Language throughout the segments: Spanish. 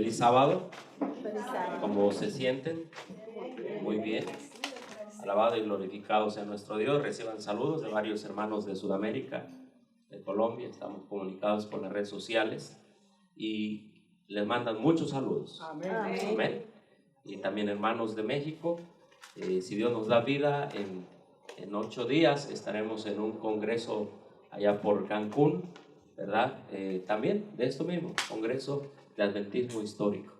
Feliz sábado. ¿Cómo se sienten? Muy bien. Alabado y glorificado sea nuestro Dios. Reciban saludos de varios hermanos de Sudamérica, de Colombia. Estamos comunicados por las redes sociales y les mandan muchos saludos. Amén. Amén. Y también hermanos de México. Si Dios nos da vida, en 8 días estaremos en un congreso allá por Cancún, ¿verdad? También de esto mismo, congreso de adventismo histórico,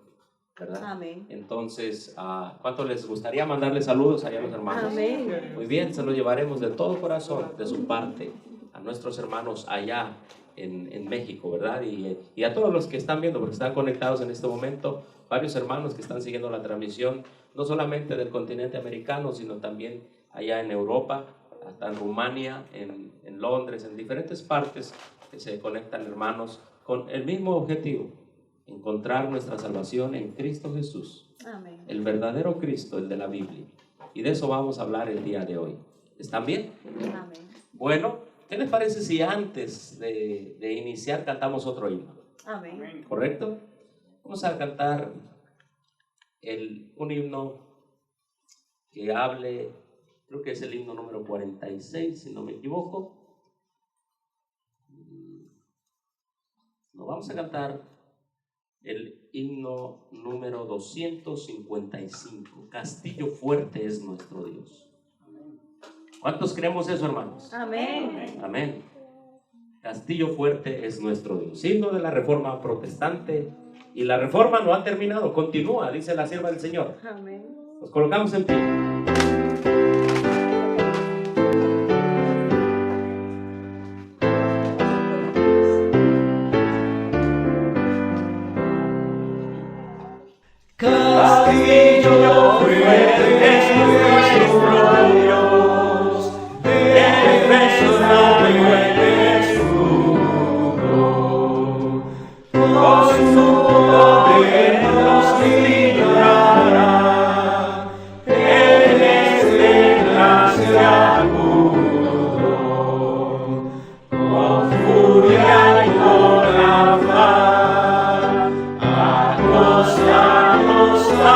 ¿verdad? Amén. Entonces, ¿cuánto les gustaría mandarles saludos allá a los hermanos? Amén. Muy bien, se los llevaremos de todo corazón, de su parte, a nuestros hermanos allá en México, ¿verdad? Y a todos los que están viendo, porque están conectados en este momento, varios hermanos que están siguiendo la transmisión, no solamente del continente americano, sino también allá en Europa, hasta en Rumania, en Londres, en diferentes partes que se conectan hermanos con el mismo objetivo: encontrar nuestra salvación en Cristo Jesús. Amén. El verdadero Cristo, el de la Biblia. Y de eso vamos a hablar el día de hoy. ¿Están bien? Amén. Bueno, ¿qué les parece si antes de iniciar cantamos otro himno? Amén. ¿Correcto? Vamos a cantar un himno que hable, creo que es el himno número 46, si no me equivoco. Nos vamos a cantar el himno número 255. Castillo fuerte es nuestro Dios. ¿Cuántos creemos eso, hermanos? Amén. Amén. Castillo fuerte es nuestro Dios. Himno de la Reforma Protestante. Y la Reforma no ha terminado, continúa, dice la sierva del Señor. Amén. Nos colocamos en pie. Castillo fuerte es nuestro Dios, defensa y buen escudo, con su poder nos librará, Él es de gracia agudo, con furia y con afán, acostarnos a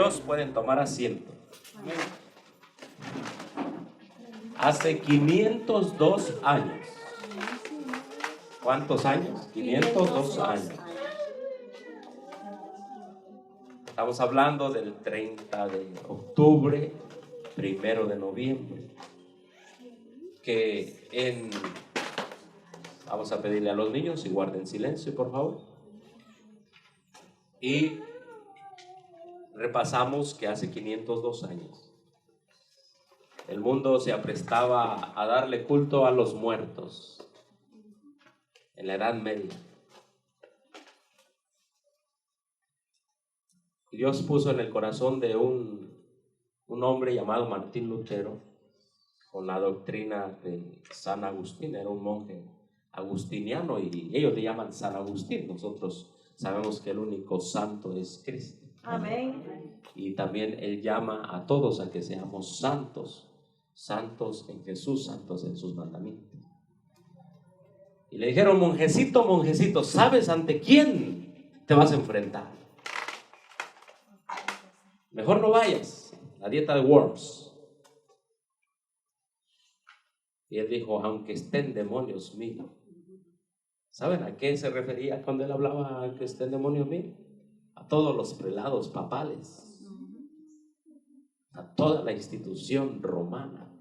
Dios, pueden tomar asiento. Hace 502 años. ¿Cuántos años? 502 años. Estamos hablando del 30 de octubre, 1 de noviembre. Vamos a pedirle a los niños si guarden silencio, por favor. Y repasamos que hace 502 años el mundo se aprestaba a darle culto a los muertos en la Edad Media. Y Dios puso en el corazón de un hombre llamado Martín Lutero, con la doctrina de San Agustín. Era un monje agustiniano y ellos le llaman San Agustín. Nosotros sabemos que el único santo es Cristo. Amén. Y también Él llama a todos a que seamos santos, santos en Jesús, santos en sus mandamientos. Y le dijeron: monjecito, monjecito, ¿sabes ante quién te vas a enfrentar? Mejor no vayas, la dieta de Worms. Y él dijo: aunque estén demonios míos. ¿Saben a qué se refería cuando él hablaba a que estén demonios míos? A todos los prelados papales, a toda la institución romana.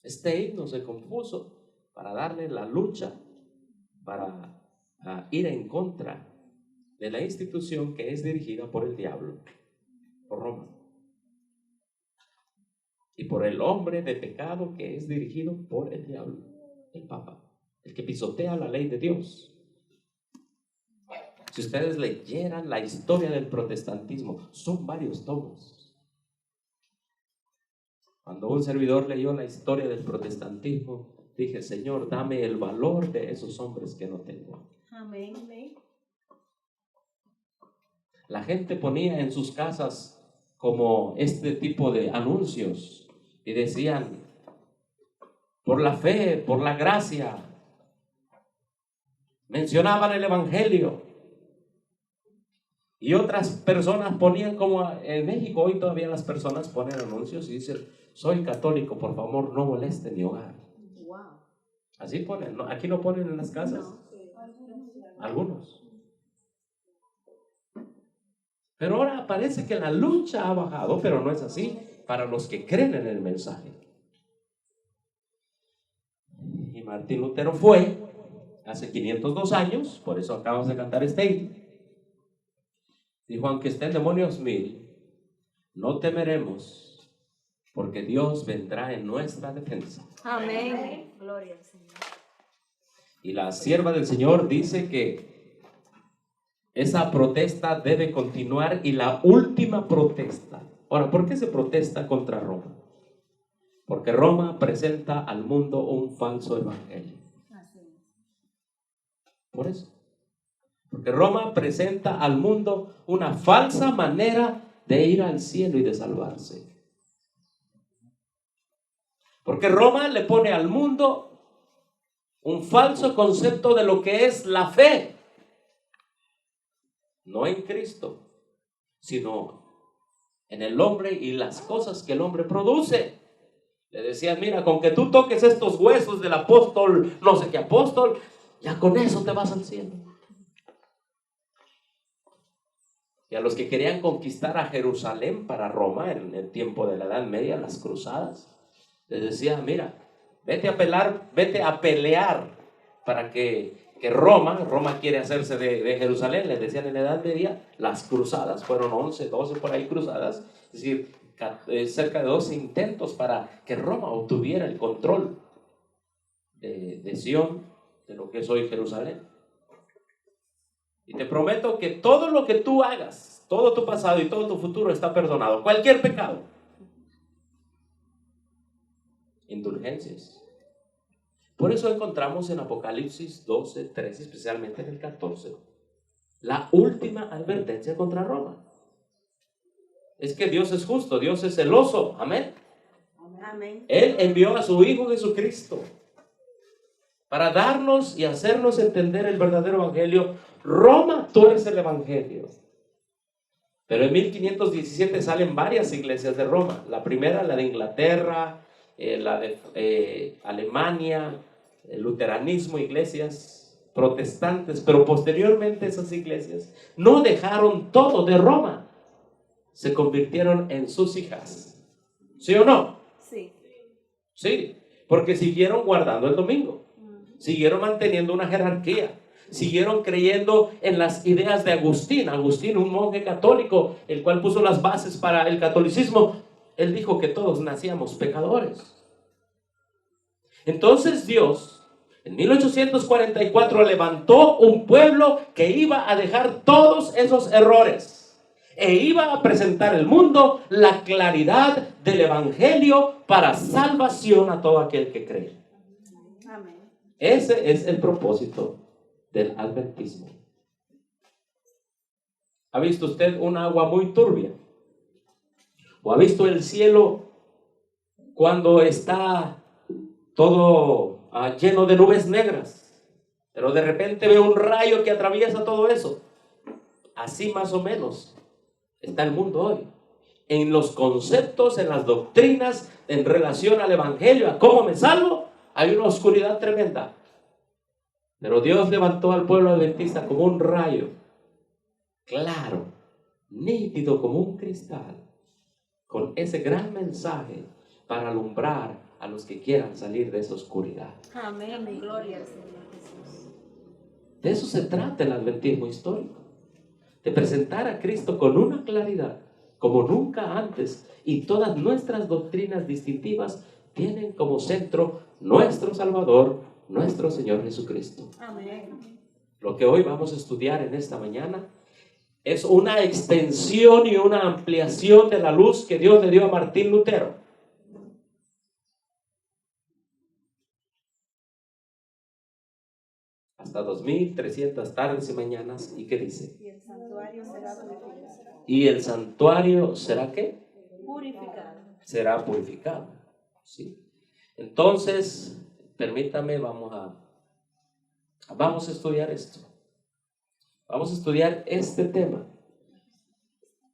Este himno se compuso para darle la lucha, para ir en contra de la institución que es dirigida por el diablo, por Roma, y por el hombre de pecado que es dirigido por el diablo, el Papa, el que pisotea la ley de Dios. Si ustedes leyeran la historia del protestantismo, son varios tomos. Cuando un servidor leyó la historia del protestantismo, dije: Señor, dame el valor de esos hombres que no tengo. Amén. La gente ponía en sus casas como este tipo de anuncios y decían: por la fe, por la gracia. Mencionaban el evangelio. Y otras personas ponían, como en México hoy todavía las personas ponen anuncios y dicen: soy católico, por favor no moleste mi hogar. Wow. Así ponen, ¿no? Aquí no ponen en las casas. No. Algunos. Pero ahora parece que la lucha ha bajado, pero no es así para los que creen en el mensaje. Y Martín Lutero fue hace 502 años, por eso acabamos de cantar este himno. Dijo: aunque estén demonios 1000, no temeremos, porque Dios vendrá en nuestra defensa. Amén. Gloria al Señor. Y la sierva del Señor dice que esa protesta debe continuar, y la última protesta. Ahora, ¿por qué se protesta contra Roma? Porque Roma presenta al mundo un falso evangelio. Por eso. Porque Roma presenta al mundo una falsa manera de ir al cielo y de salvarse. Porque Roma le pone al mundo un falso concepto de lo que es la fe. No en Cristo, sino en el hombre y las cosas que el hombre produce. Le decían: mira, con que tú toques estos huesos del apóstol, no sé qué apóstol, ya con eso te vas al cielo. Y a los que querían conquistar a Jerusalén para Roma en el tiempo de la Edad Media, las cruzadas, les decía: mira, vete a pelear para que Roma quiere hacerse de Jerusalén. Les decían en la Edad Media, las cruzadas, fueron 11, 12 por ahí cruzadas, es decir, cerca de 12 intentos para que Roma obtuviera el control de Sion, de lo que es hoy Jerusalén. Y te prometo que todo lo que tú hagas, todo tu pasado y todo tu futuro está perdonado. Cualquier pecado. Indulgencias. Por eso encontramos en Apocalipsis 12, 13, especialmente en el 14, la última advertencia contra Roma. Es que Dios es justo, Dios es celoso. Amén. Amén. Él envió a su Hijo Jesucristo para darnos y hacernos entender el verdadero evangelio. Roma, tú eres el evangelio. Pero en 1517 salen varias iglesias de Roma. La primera, la de Inglaterra, la de Alemania, el luteranismo, iglesias protestantes. Pero posteriormente esas iglesias no dejaron todo de Roma. Se convirtieron en sus hijas. ¿Sí o no? Sí. Sí, porque siguieron guardando el domingo. Siguieron manteniendo una jerarquía. Siguieron creyendo en las ideas de Agustín. Agustín, un monje católico, el cual puso las bases para el catolicismo. Él dijo que todos nacíamos pecadores. Entonces Dios, en 1844, levantó un pueblo que iba a dejar todos esos errores e iba a presentar al mundo la claridad del evangelio para salvación a todo aquel que cree. Amén. Ese es el propósito del adventismo. ¿Ha visto usted un agua muy turbia? ¿O ha visto el cielo cuando está todo lleno de nubes negras? Pero de repente ve un rayo que atraviesa todo eso. Así más o menos está el mundo hoy. En los conceptos, en las doctrinas, en relación al evangelio, a cómo me salvo, hay una oscuridad tremenda. Pero Dios levantó al pueblo adventista como un rayo, claro, nítido como un cristal, con ese gran mensaje para alumbrar a los que quieran salir de esa oscuridad. Amén. Gloria al Señor Jesús. De eso se trata el adventismo histórico, de presentar a Cristo con una claridad como nunca antes, y todas nuestras doctrinas distintivas tienen como centro nuestro Salvador, nuestro Señor Jesucristo. Amén. Lo que hoy vamos a estudiar en esta mañana es una extensión y una ampliación de la luz que Dios le dio a Martín Lutero. Hasta 2300 tardes y mañanas. ¿Y qué dice? Y el santuario será purificado. ¿Y el santuario será qué? Purificado. Será purificado. ¿Sí? Entonces, permítame, vamos a estudiar esto. Vamos a estudiar este tema.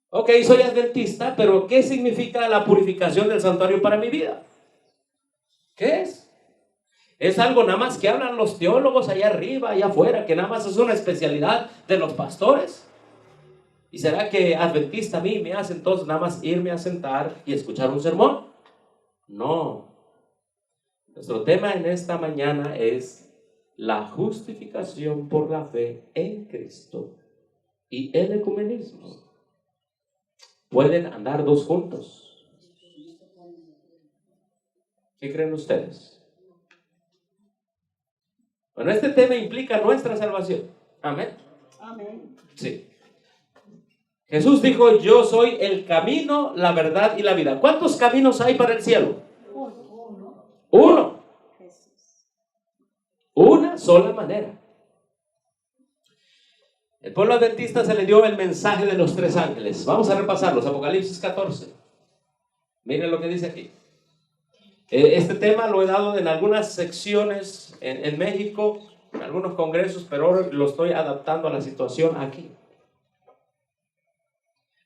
Ok, soy adventista, pero ¿qué significa la purificación del santuario para mi vida? ¿Qué es? ¿Es algo nada más que hablan los teólogos allá arriba, allá afuera, que nada más es una especialidad de los pastores? ¿Y será que adventista a mí me hace entonces nada más irme a sentar y escuchar un sermón? No. Nuestro tema en esta mañana es la justificación por la fe en Cristo y el ecumenismo. ¿Pueden andar dos juntos? ¿Qué creen ustedes? Bueno, este tema implica nuestra salvación. Amén. Amén. Sí. Jesús dijo: yo soy el camino, la verdad y la vida. ¿Cuántos caminos hay para el cielo? Uno. Una sola manera. El pueblo adventista se le dio el mensaje de los tres ángeles. Vamos a repasarlos. Apocalipsis 14. Miren lo que dice aquí. Este tema lo he dado en algunas secciones en México, en algunos congresos, pero ahora lo estoy adaptando a la situación aquí.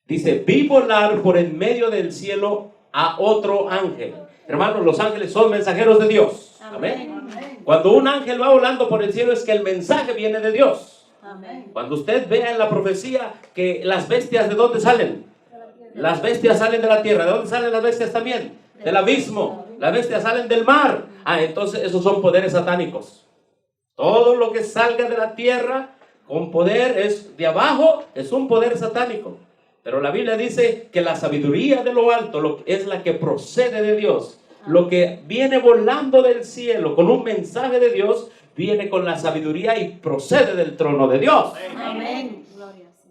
Dice: vi volar por en medio del cielo a otro ángel. Hermanos, los ángeles son mensajeros de Dios. Amén. Cuando un ángel va volando por el cielo es que el mensaje viene de Dios. Amén. Cuando usted vea en la profecía que las bestias, ¿de dónde salen? Las bestias salen de la tierra. ¿De dónde salen las bestias también? Del abismo. Las bestias salen del mar. Entonces esos son poderes satánicos. Todo lo que salga de la tierra con poder es de abajo, es un poder satánico. Pero la Biblia dice que la sabiduría de lo alto es la que procede de Dios. Lo que viene volando del cielo con un mensaje de Dios viene con la sabiduría y procede del trono de Dios. Amén.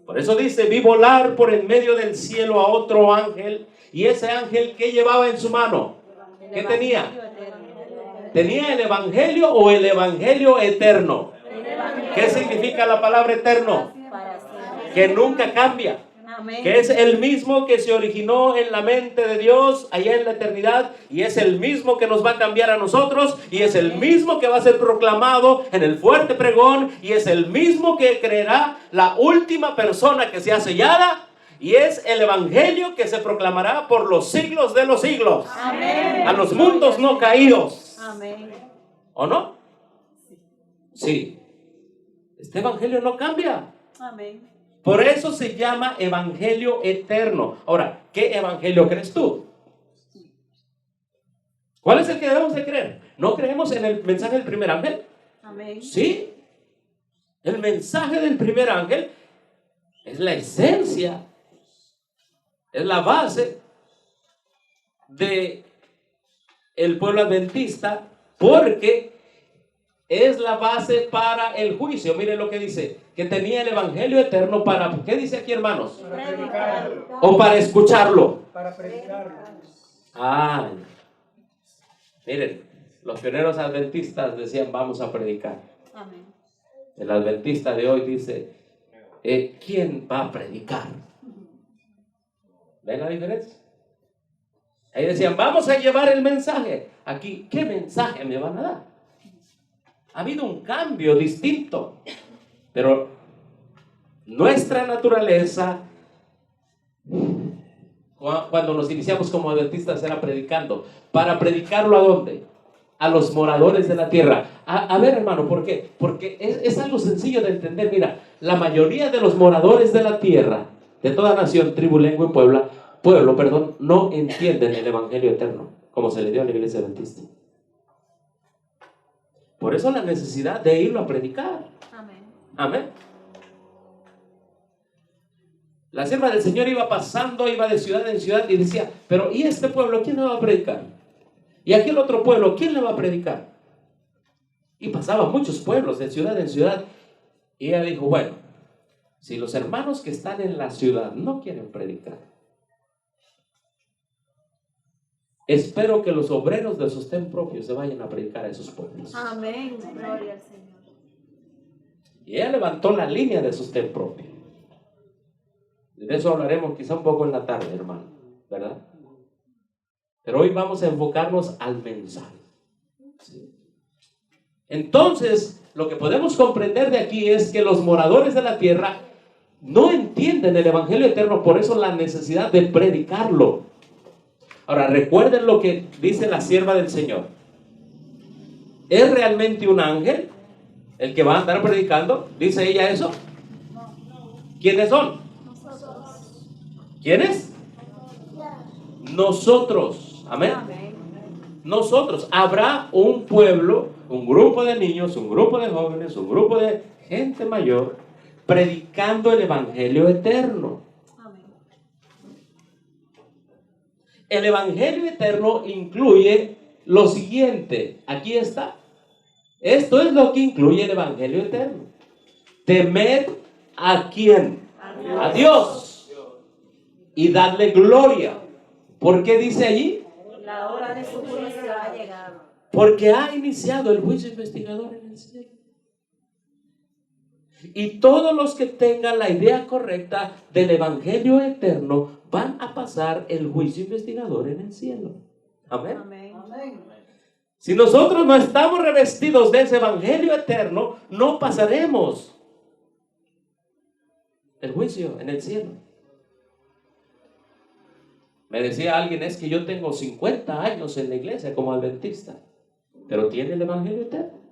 Por eso dice: vi volar por en medio del cielo a otro ángel. Y ese ángel, ¿qué llevaba en su mano? ¿Qué tenía? ¿Tenía el evangelio o el evangelio eterno? ¿Qué significa la palabra eterno? Que nunca cambia. Que es el mismo que se originó en la mente de Dios allá en la eternidad, y es el mismo que nos va a cambiar a nosotros, y es el mismo que va a ser proclamado en el fuerte pregón, y es el mismo que creerá la última persona que sea sellada, Y es el evangelio que se proclamará por los siglos de los siglos. Amén. A los mundos no caídos. Amén. ¿O no? Sí. Este evangelio no cambia. Amén. Por eso se llama evangelio eterno. Ahora, ¿qué evangelio crees tú? ¿Cuál es el que debemos de creer? ¿No creemos en el mensaje del primer ángel? Amén. Sí. El mensaje del primer ángel es la esencia, es la base de el pueblo adventista, porque es la base para el juicio. Miren lo que dice, que tenía el evangelio eterno para, ¿qué dice aquí, hermanos? Para predicarlo. O para escucharlo. Para predicarlo. Ah, miren, los pioneros adventistas decían, vamos a predicar. Amén. El adventista de hoy dice, ¿quién va a predicar? ¿Ven la diferencia? Ahí decían, vamos a llevar el mensaje. Aquí, ¿qué mensaje me van a dar? Ha habido un cambio distinto, pero nuestra naturaleza, cuando nos iniciamos como adventistas, era predicando. ¿Para predicarlo a dónde? A los moradores de la tierra. A ver, hermano, ¿por qué? Porque es algo sencillo de entender. Mira, la mayoría de los moradores de la tierra, de toda nación, tribu, lengua y pueblo, no entienden el evangelio eterno, como se le dio a la iglesia adventista. Por eso la necesidad de irlo a predicar. Amén. Amén. La sierva del Señor iba pasando, iba de ciudad en ciudad y decía, pero ¿y este pueblo quién le va a predicar? Y aquel otro pueblo, ¿quién le va a predicar? Y pasaba muchos pueblos de ciudad en ciudad. Y ella dijo, bueno, si los hermanos que están en la ciudad no quieren predicar, espero que los obreros del sostén propio se vayan a predicar a esos pueblos. Amén. Gloria al Señor. Y ella levantó la línea de sostén propio. De eso hablaremos quizá un poco en la tarde, hermano, ¿verdad? Pero hoy vamos a enfocarnos al mensaje. ¿Sí? Entonces, lo que podemos comprender de aquí es que los moradores de la tierra no entienden el evangelio eterno, por eso la necesidad de predicarlo. Ahora, recuerden lo que dice la sierva del Señor. ¿Es realmente un ángel el que va a andar predicando? ¿Dice ella eso? ¿Quiénes son? ¿Quiénes? Nosotros. Amén. Amén. Nosotros. Habrá un pueblo, un grupo de niños, un grupo de jóvenes, un grupo de gente mayor predicando el evangelio eterno. Amén. El evangelio eterno incluye lo siguiente. Aquí está. Esto es lo que incluye el evangelio eterno. Temed a quién? A Dios. Y darle gloria. ¿Por qué dice allí? La hora de su juicio ha llegado. Porque ha iniciado el juicio investigador en el cielo. Y todos los que tengan la idea correcta del evangelio eterno van a pasar el juicio investigador en el cielo. Amén. Amén. Si nosotros no estamos revestidos de ese evangelio eterno, no pasaremos el juicio en el cielo. Me decía alguien, es que yo tengo 50 años en la iglesia como adventista, pero tiene el evangelio eterno.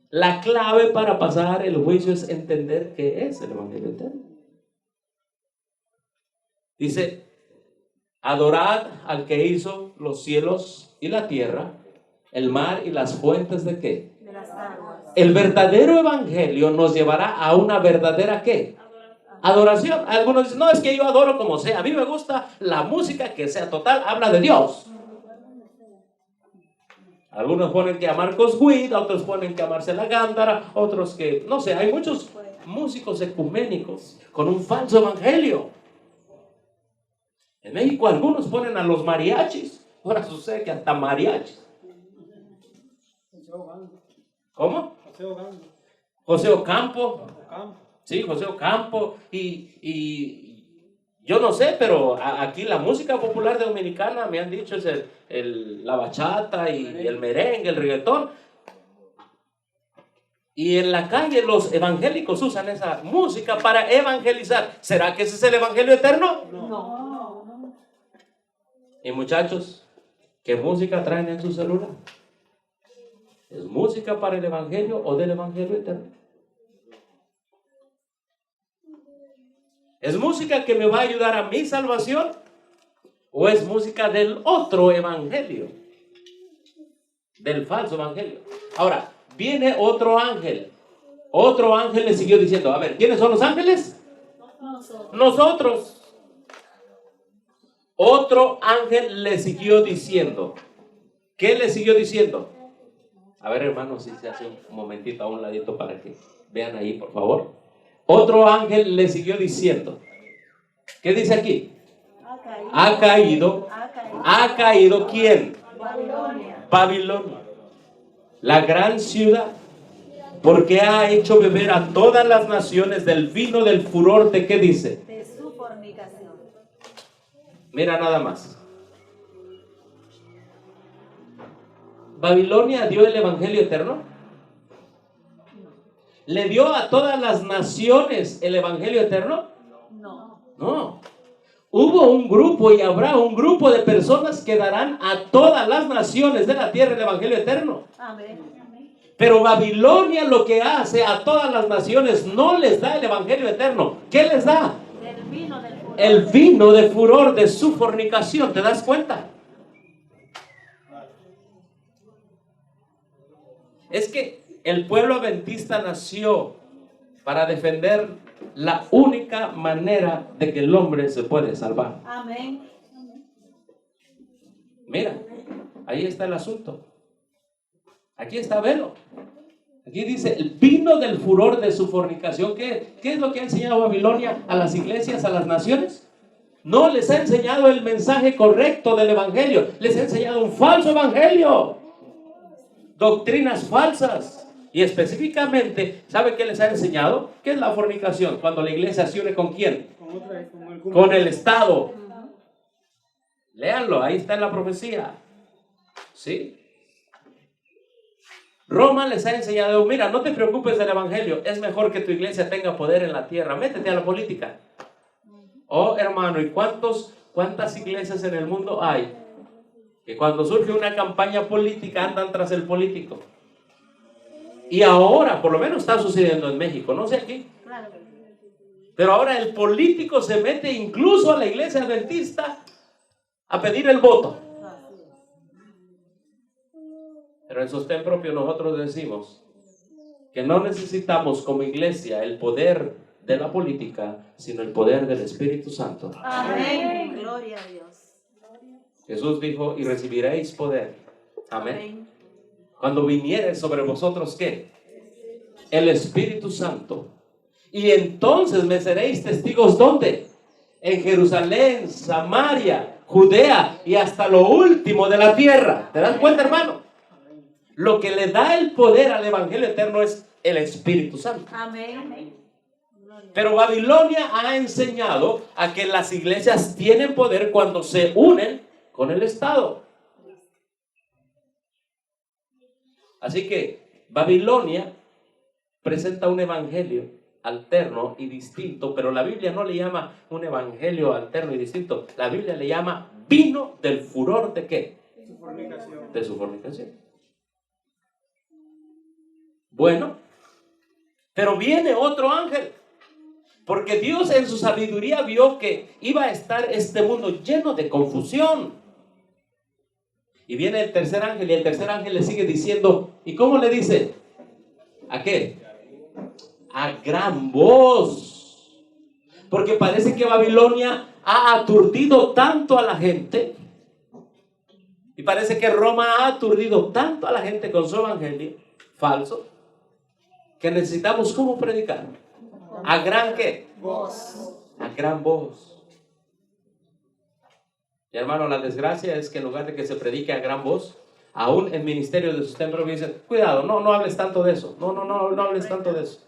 La clave para pasar el juicio es entender qué es el evangelio eterno. Dice, adorad al que hizo los cielos y la tierra, el mar y las fuentes de qué. De las aguas. El verdadero evangelio nos llevará a una verdadera ¿qué? Adoración. Algunos dicen, no, es que yo adoro como sea. A mí me gusta la música que sea total, habla de Dios. Algunos ponen que a Marcos Witt, otros ponen que a Marcela Gándara, otros que, no sé, hay muchos músicos ecuménicos con un falso evangelio. En México algunos ponen a los mariachis. Ahora sucede que hasta mariachis. ¿Cómo? José Ocampo. Sí, José Ocampo. Y yo no sé, pero aquí la música popular dominicana me han dicho es la bachata y el merengue, el reggaetón. Y en la calle los evangélicos usan esa música para evangelizar. ¿Será que ese es el evangelio eterno? No. Y muchachos, ¿qué música traen en su celular? ¿Es música para el evangelio o del evangelio eterno? ¿Es música que me va a ayudar a mi salvación? ¿O es música del otro evangelio? Del falso evangelio. Ahora, viene otro ángel. Otro ángel le siguió diciendo, a ver, ¿quiénes son los ángeles? Nosotros. Otro ángel le siguió diciendo. ¿Qué le siguió diciendo? A ver, hermanos, si se hace un momentito a un ladito para que vean ahí, por favor. Otro ángel le siguió diciendo. ¿Qué dice aquí? Ha caído. ¿Ha caído quién? Babilonia. Babilonia, la gran ciudad, porque ha hecho beber a todas las naciones del vino del furor de, ¿qué dice? De su fornicación. Mira nada más. ¿Babilonia dio el evangelio eterno? ¿Le dio a todas las naciones el evangelio eterno? No. Hubo un grupo y habrá un grupo de personas que darán a todas las naciones de la tierra el evangelio eterno. Amén. Pero Babilonia lo que hace a todas las naciones no les da el evangelio eterno. ¿Qué les da? El vino del furor. El vino de furor de su fornicación. ¿Te das cuenta? Es que el pueblo adventista nació para defender la única manera de que el hombre se puede salvar. Amén. Mira, ahí está el asunto. Aquí está, velo. Aquí dice, el vino del furor de su fornicación. ¿Qué es lo que ha enseñado Babilonia a las iglesias, a las naciones? No les ha enseñado el mensaje correcto del evangelio. Les ha enseñado un falso evangelio. Doctrinas falsas. Y específicamente, ¿sabe qué les ha enseñado? ¿Qué es la fornicación? Cuando la iglesia se une ¿con quién? Con el Estado. Léanlo, ahí está en la profecía. ¿Sí? Roma les ha enseñado, mira, no te preocupes del evangelio, es mejor que tu iglesia tenga poder en la tierra, métete a la política. Oh, hermano, ¿y cuántas iglesias en el mundo hay que cuando surge una campaña política andan tras el político? Y ahora, por lo menos está sucediendo en México, no sé aquí. Pero ahora el político se mete incluso a la iglesia adventista a pedir el voto. Pero en sostén propio nosotros decimos que no necesitamos como iglesia el poder de la política, sino el poder del Espíritu Santo. Amén. Gloria a Dios. Jesús dijo, y recibiréis poder. Amén. Cuando viniere sobre vosotros, ¿qué? El Espíritu Santo. Y entonces me seréis testigos, ¿dónde? En Jerusalén, Samaria, Judea y hasta lo último de la tierra. ¿Te das cuenta, hermano? Lo que le da el poder al evangelio eterno es el Espíritu Santo. Amén. Pero Babilonia ha enseñado a que las iglesias tienen poder cuando se unen con el Estado. Así que Babilonia presenta un evangelio alterno y distinto, pero la Biblia no le llama un evangelio alterno y distinto. La Biblia le llama vino del furor ¿de qué? Su fornicación. De su fornicación. Bueno, pero viene otro ángel, porque Dios en su sabiduría vio que iba a estar este mundo lleno de confusión. Y viene el tercer ángel y el tercer ángel le sigue diciendo, ¿y cómo le dice? ¿A qué? A gran voz. Porque parece que Babilonia ha aturdido tanto a la gente. Y parece que Roma ha aturdido tanto a la gente con su evangelio falso, que necesitamos ¿cómo predicar? ¿A gran qué? Voz. A gran voz. Y hermano, la desgracia es que en lugar de que se predique a gran voz, aún en ministerio de sostén propio dicen, cuidado, no hables tanto de eso. No hables tanto de eso.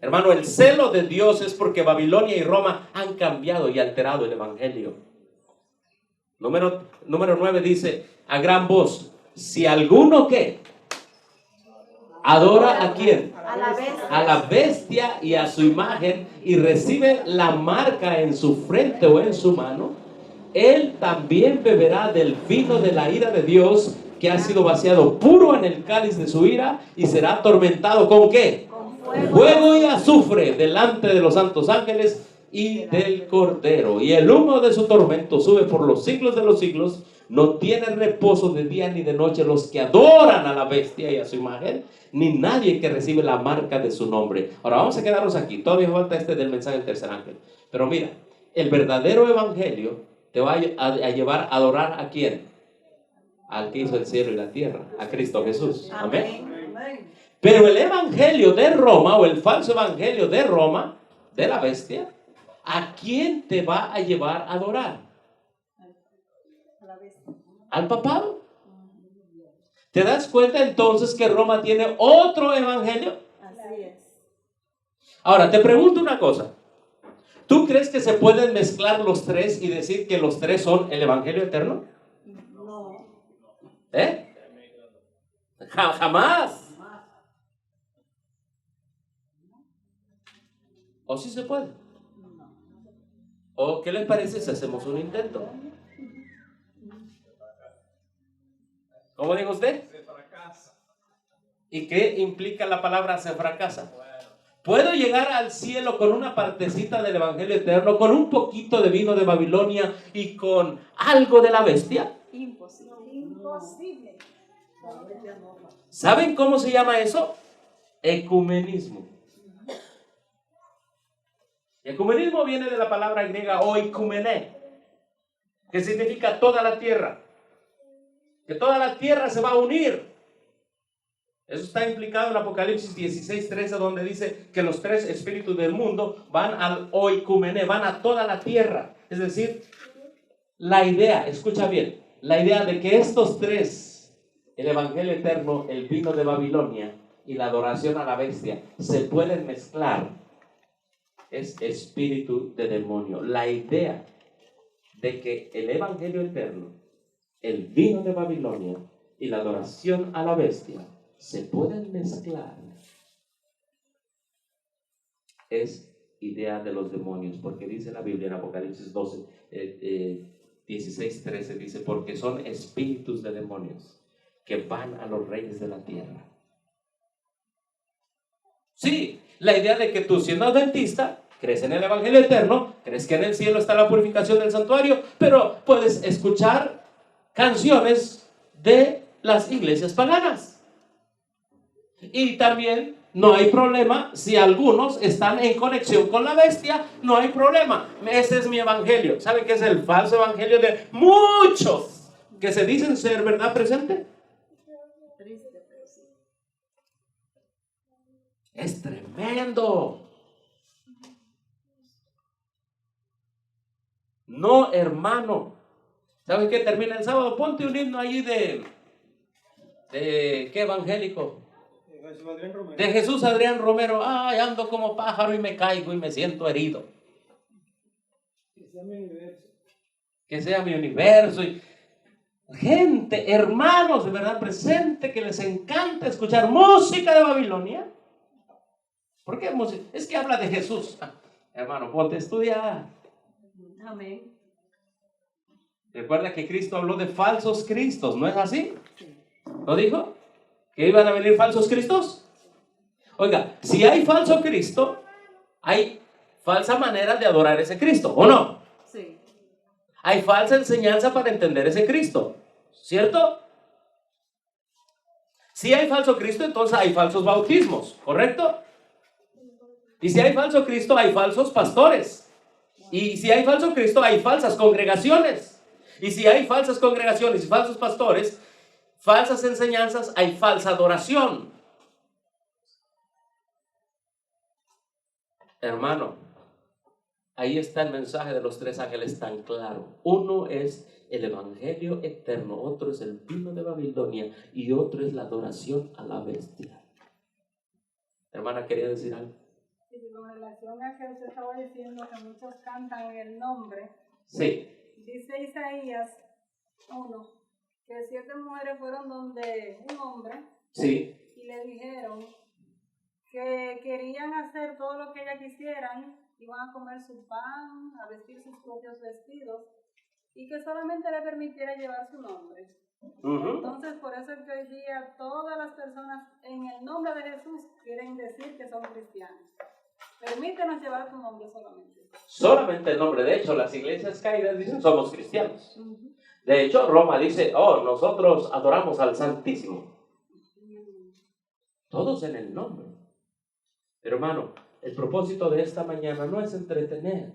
Hermano, el celo de Dios es porque Babilonia y Roma han cambiado y alterado el evangelio. Número 9 dice, a gran voz, si alguno ¿qué? adora ¿a quién? A la vez. A la bestia y a su imagen, y recibe la marca en su frente o en su mano, él también beberá del vino de la ira de Dios, que ha sido vaciado puro en el cáliz de su ira, y será atormentado ¿con qué? Con fuego. Fuego y azufre delante de los santos ángeles y del Cordero. Y el humo de su tormento sube por los siglos de los siglos. No tienen reposo de día ni de noche los que adoran a la bestia y a su imagen, ni nadie que recibe la marca de su nombre. Ahora vamos a quedarnos aquí. Todavía falta este del mensaje del tercer ángel. Pero mira, el verdadero evangelio te va a llevar a adorar ¿a quién? Al que hizo el cielo y la tierra, a Cristo Jesús. Amén. Amén. Pero el evangelio de Roma, o el falso evangelio de Roma, de la bestia, ¿a quién te va a llevar a adorar? A la vez. ¿Al papado? ¿Te das cuenta entonces que Roma tiene otro evangelio? Así es. Ahora, te pregunto una cosa. ¿Tú crees que se pueden mezclar los tres y decir que los tres son el evangelio eterno? No. ¿Eh? Jamás. ¿O sí se puede? ¿O qué les parece si hacemos un intento? ¿Cómo dijo usted? Se fracasa. ¿Y qué implica la palabra se fracasa? ¿Puedo llegar al cielo con una partecita del evangelio eterno, con un poquito de vino de Babilonia y con algo de la bestia? Imposible. Imposible. ¿Saben cómo se llama eso? Ecumenismo. Ecumenismo viene de la palabra griega oikumené, que significa toda la tierra. Que toda la tierra se va a unir. Eso está implicado en Apocalipsis 16:13, donde dice que los tres espíritus del mundo van al oikumené, van a toda la tierra. Es decir, la idea, escucha bien, la idea de que estos tres, el evangelio eterno, el vino de Babilonia y la adoración a la bestia, se pueden mezclar, es espíritu de demonio. La idea de que el evangelio eterno, el vino de Babilonia y la adoración a la bestia se pueden mezclar es idea de los demonios, porque dice la Biblia en Apocalipsis 16:13, dice, porque son espíritus de demonios que van a los reyes de la tierra. Sí, la idea de que tú, siendo adventista, crees en el evangelio eterno, crees que en el cielo está la purificación del santuario, pero puedes escuchar canciones de las iglesias paganas. Y también no hay problema si algunos están en conexión con la bestia, no hay problema. Ese es mi evangelio. ¿Saben qué es el falso evangelio de muchos que se dicen ser verdad presente? Triste, pero sí. Es tremendo. No, hermano. ¿Saben qué? Termina el sábado. Ponte un himno allí de ¿qué evangélico? Jesús Adrián Romero. De Jesús Adrián Romero. Ay, ando como pájaro y me caigo y me siento herido. Que sea mi universo. Que sea mi universo. Y gente, hermanos de verdad presente, que les encanta escuchar música de Babilonia. ¿Por qué música? Es que habla de Jesús. Hermano, ponte a estudiar. Amén. Recuerda que Cristo habló de falsos cristos, ¿no es así? ¿Lo dijo? ¿Que iban a venir falsos cristos? Oiga, si hay falso Cristo, hay falsa manera de adorar ese Cristo, ¿o no? Sí. Hay falsa enseñanza para entender ese Cristo, ¿cierto? Si hay falso Cristo, entonces hay falsos bautismos, ¿correcto? Y si hay falso Cristo, hay falsos pastores. Y si hay falso Cristo, hay falsas congregaciones. Y si hay falsas congregaciones y falsos pastores, falsas enseñanzas, hay falsa adoración. Hermano, ahí está el mensaje de los tres ángeles tan claro. Uno es el evangelio eterno, otro es el vino de Babilonia y otro es la adoración a la bestia. Hermana, ¿quería decir algo? Y con relación a que usted estaba diciendo que muchos cantan el nombre, Sí. dice Isaías 1, que 7 mujeres fueron donde un hombre Sí. y le le dijeron que querían hacer todo lo que ella quisieran, iban a comer su pan, a vestir sus propios vestidos, y que solamente le permitiera llevar su nombre. Entonces, por eso es que hoy día todas las personas en el nombre de Jesús quieren decir que son cristianos. Permítenos llevar tu nombre solamente. Solamente el nombre. De hecho, las iglesias caídas dicen somos cristianos. De hecho, Roma dice, nosotros adoramos al Santísimo. Todos en el nombre. Pero hermano, el propósito de esta mañana no es entretener.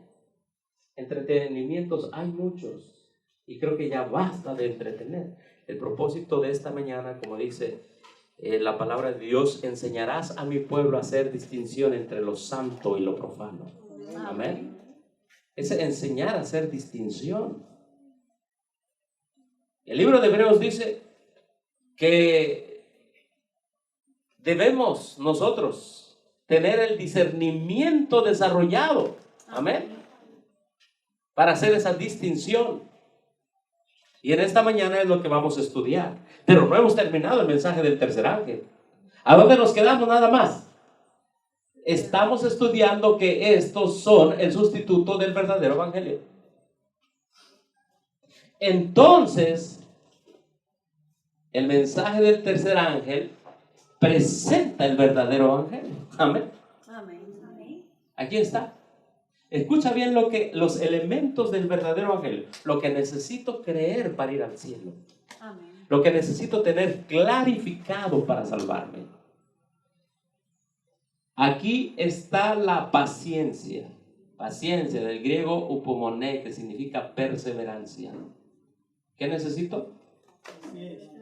Entretenimientos hay muchos. Y creo que ya basta de entretener. El propósito de esta mañana, como dice la palabra de Dios, enseñarás a mi pueblo a hacer distinción entre lo santo y lo profano. Amén. Es enseñar a hacer distinción. El libro de Hebreos dice que debemos nosotros tener el discernimiento desarrollado. Amén. Para hacer esa distinción. Y en esta mañana es lo que vamos a estudiar. Pero no hemos terminado el mensaje del tercer ángel. ¿A dónde nos quedamos nada más? Estamos estudiando que estos son el sustituto del verdadero evangelio. Entonces, el mensaje del tercer ángel presenta el verdadero evangelio. Amén. Amén. Aquí está. Escucha bien los elementos del verdadero evangelio. Lo que necesito creer para ir al cielo. Amén. Lo que necesito tener clarificado para salvarme. Aquí está la paciencia. Paciencia, del griego upomone, que significa perseverancia. ¿Qué necesito?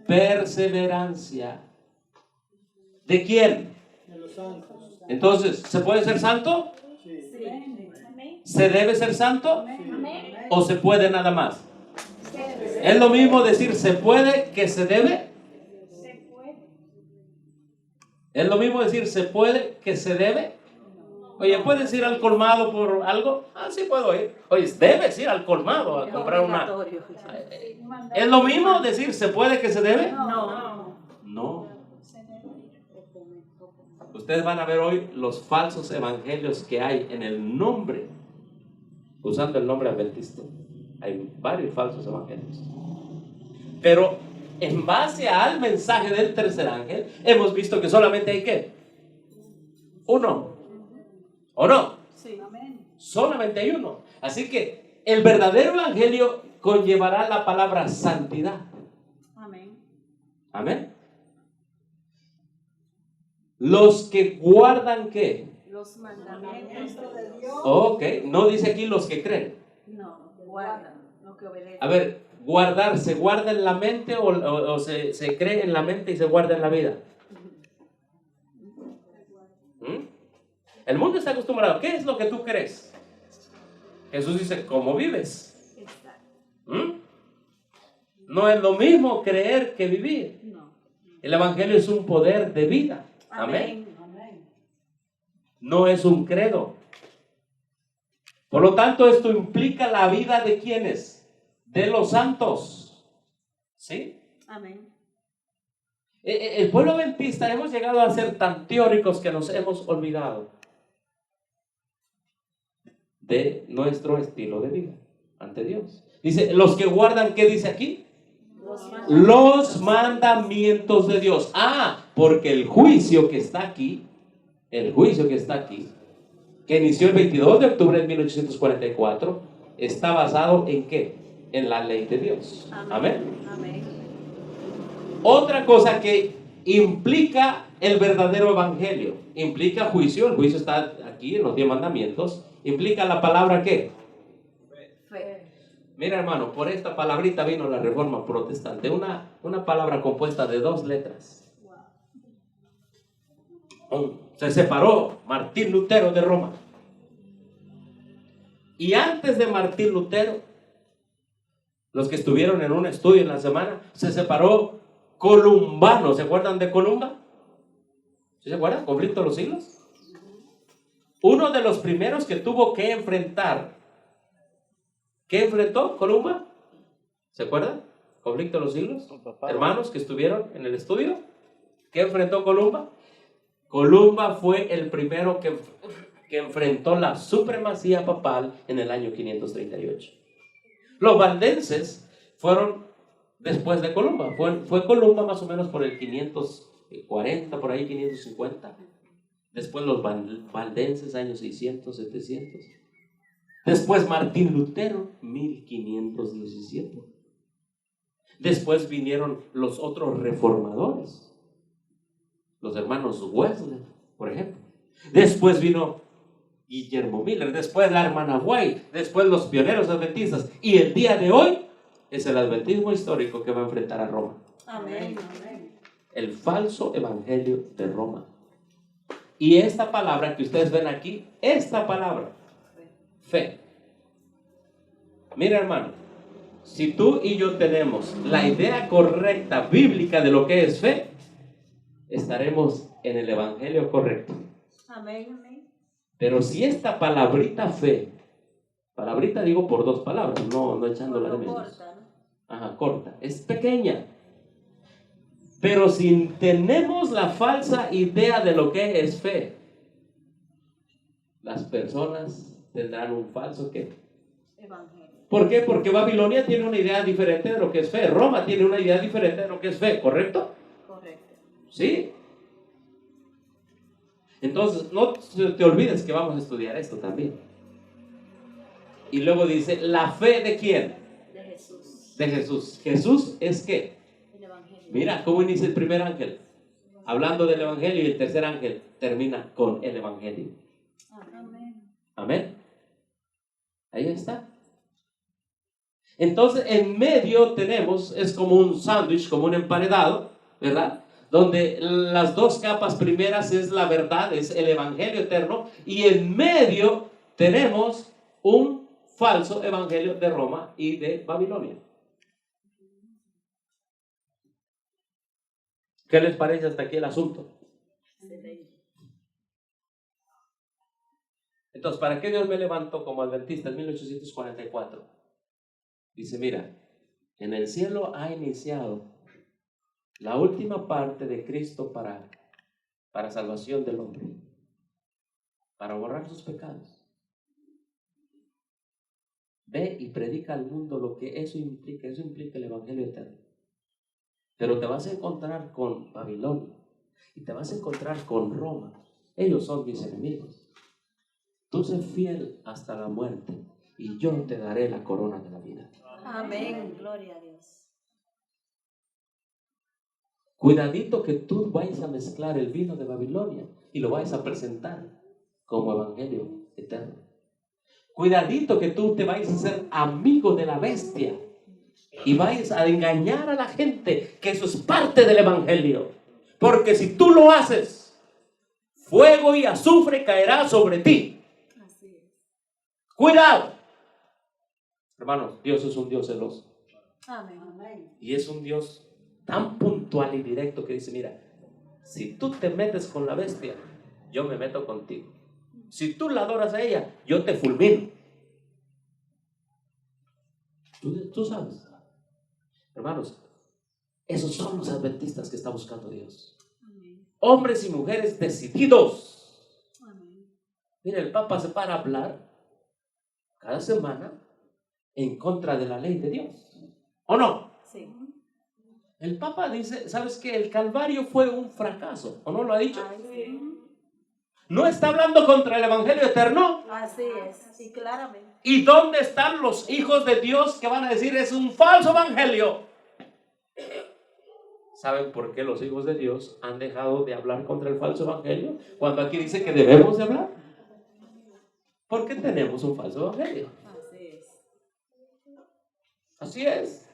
Perseverancia. ¿De quién? De los santos. Entonces, ¿se puede ser santo? Sí. ¿Se debe ser santo? Amén. ¿O se puede nada más? ¿Es lo mismo decir se puede que se debe? ¿Es lo mismo decir se puede que se debe? Oye, ¿puedes ir al colmado por algo? Ah, sí puedo ir. Oye, debes ir al colmado a comprar una. ¿Es lo mismo decir se puede que se debe? No. No. Ustedes van a ver hoy los falsos evangelios que hay en el nombre, usando el nombre adventista. Hay varios falsos evangelios. Pero en base al mensaje del tercer ángel, hemos visto que solamente hay ¿qué? Uno. ¿O no? Sí. Solamente hay uno. Así que el verdadero evangelio conllevará la palabra santidad. Amén. Amén. Los que guardan ¿qué? Los mandamientos de Dios. Ok, no dice aquí los que creen. No, guardan lo que obedecen. A ver, guardar, ¿se guarda en la mente o se cree en la mente y se guarda en la vida? ¿Mm? El mundo está acostumbrado. ¿Qué es lo que tú crees? Jesús dice, ¿cómo vives? ¿Mm? No es lo mismo creer que vivir. No. El evangelio es un poder de vida. Amén. No es un credo. Por lo tanto, esto implica la vida de ¿quiénes? De los santos. ¿Sí? Amén. El pueblo adventista hemos llegado a ser tan teóricos que nos hemos olvidado de nuestro estilo de vida ante Dios. Dice, los que guardan, ¿qué dice aquí? Los mandamientos de Dios. Ah, porque el juicio que está aquí, que inició el 22 de octubre de 1844, está basado ¿en qué? En la ley de Dios. Amén. Amén. Otra cosa que implica el verdadero evangelio, implica juicio. El juicio está aquí en los 10 mandamientos. Implica la palabra ¿qué? Fe. Mira, hermano, por esta palabrita vino la Reforma Protestante, una palabra compuesta de 2 letras. Se separó Martín Lutero de Roma. Y antes de Martín Lutero, los que estuvieron en un estudio en la semana, se separó Columbano. ¿Se acuerdan de Columba? ¿Sí se acuerdan? ¿Conflicto de los siglos? Uno de los primeros que tuvo que enfrentar. ¿Qué enfrentó Columba? ¿Se acuerdan? ¿Conflicto de los siglos? Hermanos que estuvieron en el estudio. ¿Qué enfrentó Columba? Columba fue el primero que enfrentó la supremacía papal en el año 538. Los valdenses fueron después de Columba. Fue Columba más o menos por el 540, por ahí 550. Después los valdenses, años 600, 700. Después Martín Lutero, 1517. Después vinieron los otros reformadores, los hermanos Wesley, por ejemplo. Después vino Guillermo Miller, después la hermana White, después los pioneros adventistas. Y el día de hoy es el adventismo histórico que va a enfrentar a Roma. Amén. El falso evangelio de Roma. Y esta palabra que ustedes ven aquí, esta palabra, fe. Mira, hermano, si tú y yo tenemos la idea correcta bíblica de lo que es fe, estaremos en el evangelio correcto. Amén. Pero si esta palabrita fe, palabrita digo por dos palabras, no echándola de menos. Corta, ¿no? Ajá, corta, es pequeña. Pero si tenemos la falsa idea de lo que es fe, las personas tendrán un falso ¿qué? Evangelio. ¿Por qué? Porque Babilonia tiene una idea diferente de lo que es fe. Roma tiene una idea diferente de lo que es fe, ¿correcto? Correcto. ¿Sí? Entonces, no te olvides que vamos a estudiar esto también. Y luego dice, ¿la fe de quién? De Jesús. De Jesús. ¿Jesús es qué? El Evangelio. Mira cómo inicia el primer ángel, hablando del evangelio, y el tercer ángel termina con el evangelio. Amén. Amén. Ahí está. Entonces, en medio tenemos, es como un sándwich, como un emparedado, ¿verdad? Donde las dos capas primeras es la verdad, es el evangelio eterno, y en medio tenemos un falso evangelio de Roma y de Babilonia. ¿Qué les parece hasta aquí el asunto? Entonces, ¿para qué Dios me levantó como adventista en 1844? Dice, mira, en el cielo ha iniciado la última parte de Cristo para salvación del hombre, para borrar sus pecados. Ve y predica al mundo lo que eso implica el evangelio eterno. Pero te vas a encontrar con Babilonia y te vas a encontrar con Roma. Ellos son mis enemigos. Tú sé fiel hasta la muerte y yo te daré la corona de la vida. Amén. Gloria a Dios. Cuidadito que tú vayas a mezclar el vino de Babilonia y lo vayas a presentar como evangelio eterno. Cuidadito que tú te vayas a ser amigo de la bestia y vayas a engañar a la gente que eso es parte del evangelio. Porque si tú lo haces, fuego y azufre caerá sobre ti. Así es. Cuidado. Hermanos, Dios es un Dios celoso. Amén. Y es un Dios tan puntual y directo que dice, mira, si tú te metes con la bestia, yo me meto contigo. Si tú la adoras a ella, yo te fulmino. Tú sabes. Hermanos, esos son los adventistas que está buscando Dios. Amén. Hombres y mujeres decididos. Amén. Mira, el Papa se para a hablar cada semana en contra de la ley de Dios. ¿O no? Sí. El Papa dice, ¿sabes qué? El Calvario fue un fracaso. ¿O no lo ha dicho? Ay, sí. ¿No está hablando contra el Evangelio eterno? Así es. Sí, claramente. ¿Y dónde están los hijos de Dios que van a decir es un falso evangelio? ¿Saben por qué los hijos de Dios han dejado de hablar contra el falso evangelio? Cuando aquí dice que debemos de hablar. Porque tenemos un falso evangelio. Así es. Así es.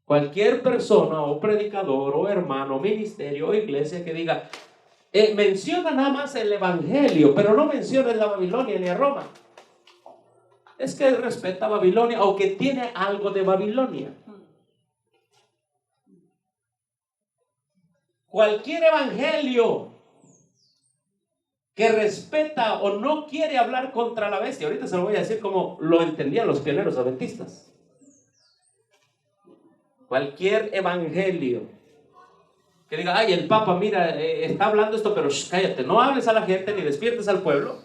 Cualquier persona o predicador o hermano, ministerio o iglesia que diga, menciona nada más el evangelio, pero no menciona la Babilonia ni a Roma. Es que respeta a Babilonia o que tiene algo de Babilonia. Cualquier evangelio que respeta o no quiere hablar contra la bestia, ahorita se lo voy a decir como lo entendían los pioneros adventistas. Cualquier evangelio Que diga, ay, el Papa, mira, está hablando esto, pero cállate, no hables a la gente ni despiertes al pueblo.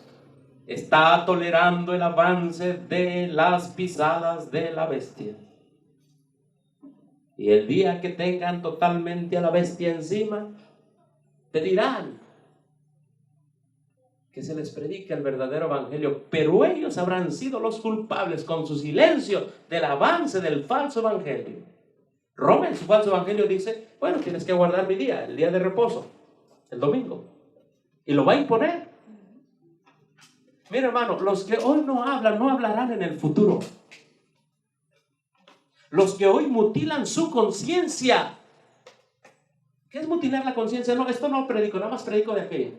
Está tolerando el avance de las pisadas de la bestia. Y el día que tengan totalmente a la bestia encima, pedirán que se les predique el verdadero evangelio, pero ellos habrán sido los culpables con su silencio del avance del falso evangelio. Roma en su falso evangelio dice, bueno, tienes que guardar mi día, el día de reposo, el domingo, y lo va a imponer. Mira, hermano, los que hoy no hablan, no hablarán en el futuro. Los que hoy mutilan su conciencia. ¿Qué es mutilar la conciencia? No, esto no predico, nada más predico de aquello.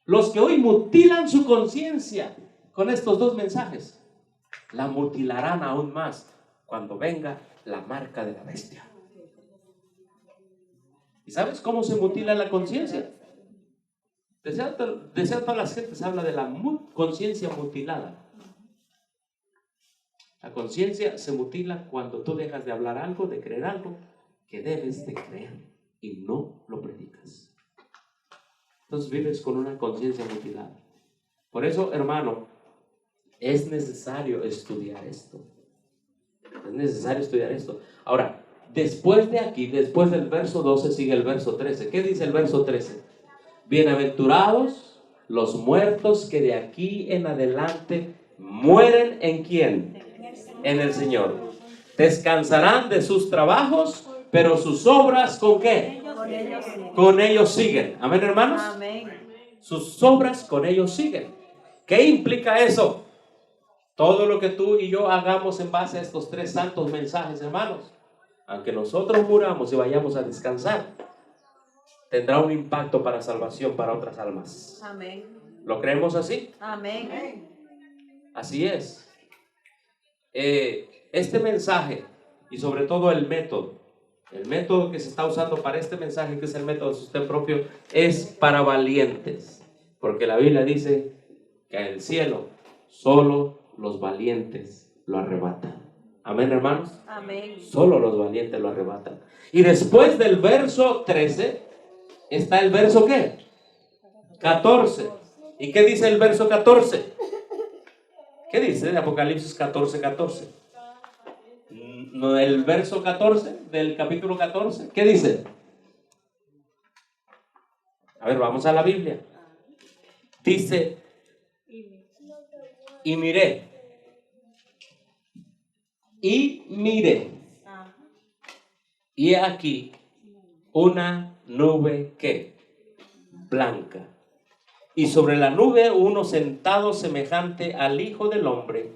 Los que hoy mutilan su conciencia con estos dos mensajes, la mutilarán aún más cuando venga la marca de la bestia. ¿Y sabes cómo se mutila la conciencia? De todas las gentes habla de la conciencia mutilada. La conciencia se mutila cuando tú dejas de hablar algo, de creer algo que debes de creer y no lo predicas. Entonces vives con una conciencia mutilada. Por eso, hermano, es necesario estudiar esto. Es necesario estudiar esto. Ahora, después de aquí, después del verso 12, sigue el verso 13. ¿Qué dice el verso 13? Bienaventurados los muertos que de aquí en adelante mueren ¿en quién? En el Señor. Descansarán de sus trabajos, pero sus obras ¿con qué? Con ellos siguen. Amén, hermanos. Amén. Sus obras con ellos siguen. ¿Qué implica eso? Todo lo que tú y yo hagamos en base a estos tres santos mensajes, hermanos, aunque nosotros muramos y vayamos a descansar, tendrá un impacto para salvación para otras almas. Amén. ¿Lo creemos así? Amén. Así es. Este mensaje y sobre todo el método que se está usando para este mensaje, que es el método de sostén propio, es para valientes, porque la Biblia dice que en el cielo solo los valientes lo arrebatan. Amén, hermanos. Amén. Solo los valientes lo arrebatan. Y después del verso 13 está el verso ¿qué? 14. ¿Y qué dice el verso 14? ¿Qué dice Apocalipsis 14, 14? No, el verso 14 del capítulo 14. ¿Qué dice? A ver, vamos a la Biblia. Dice, y miré, y aquí una nube ¿qué? Blanca. Y sobre la nube uno sentado semejante al Hijo del Hombre,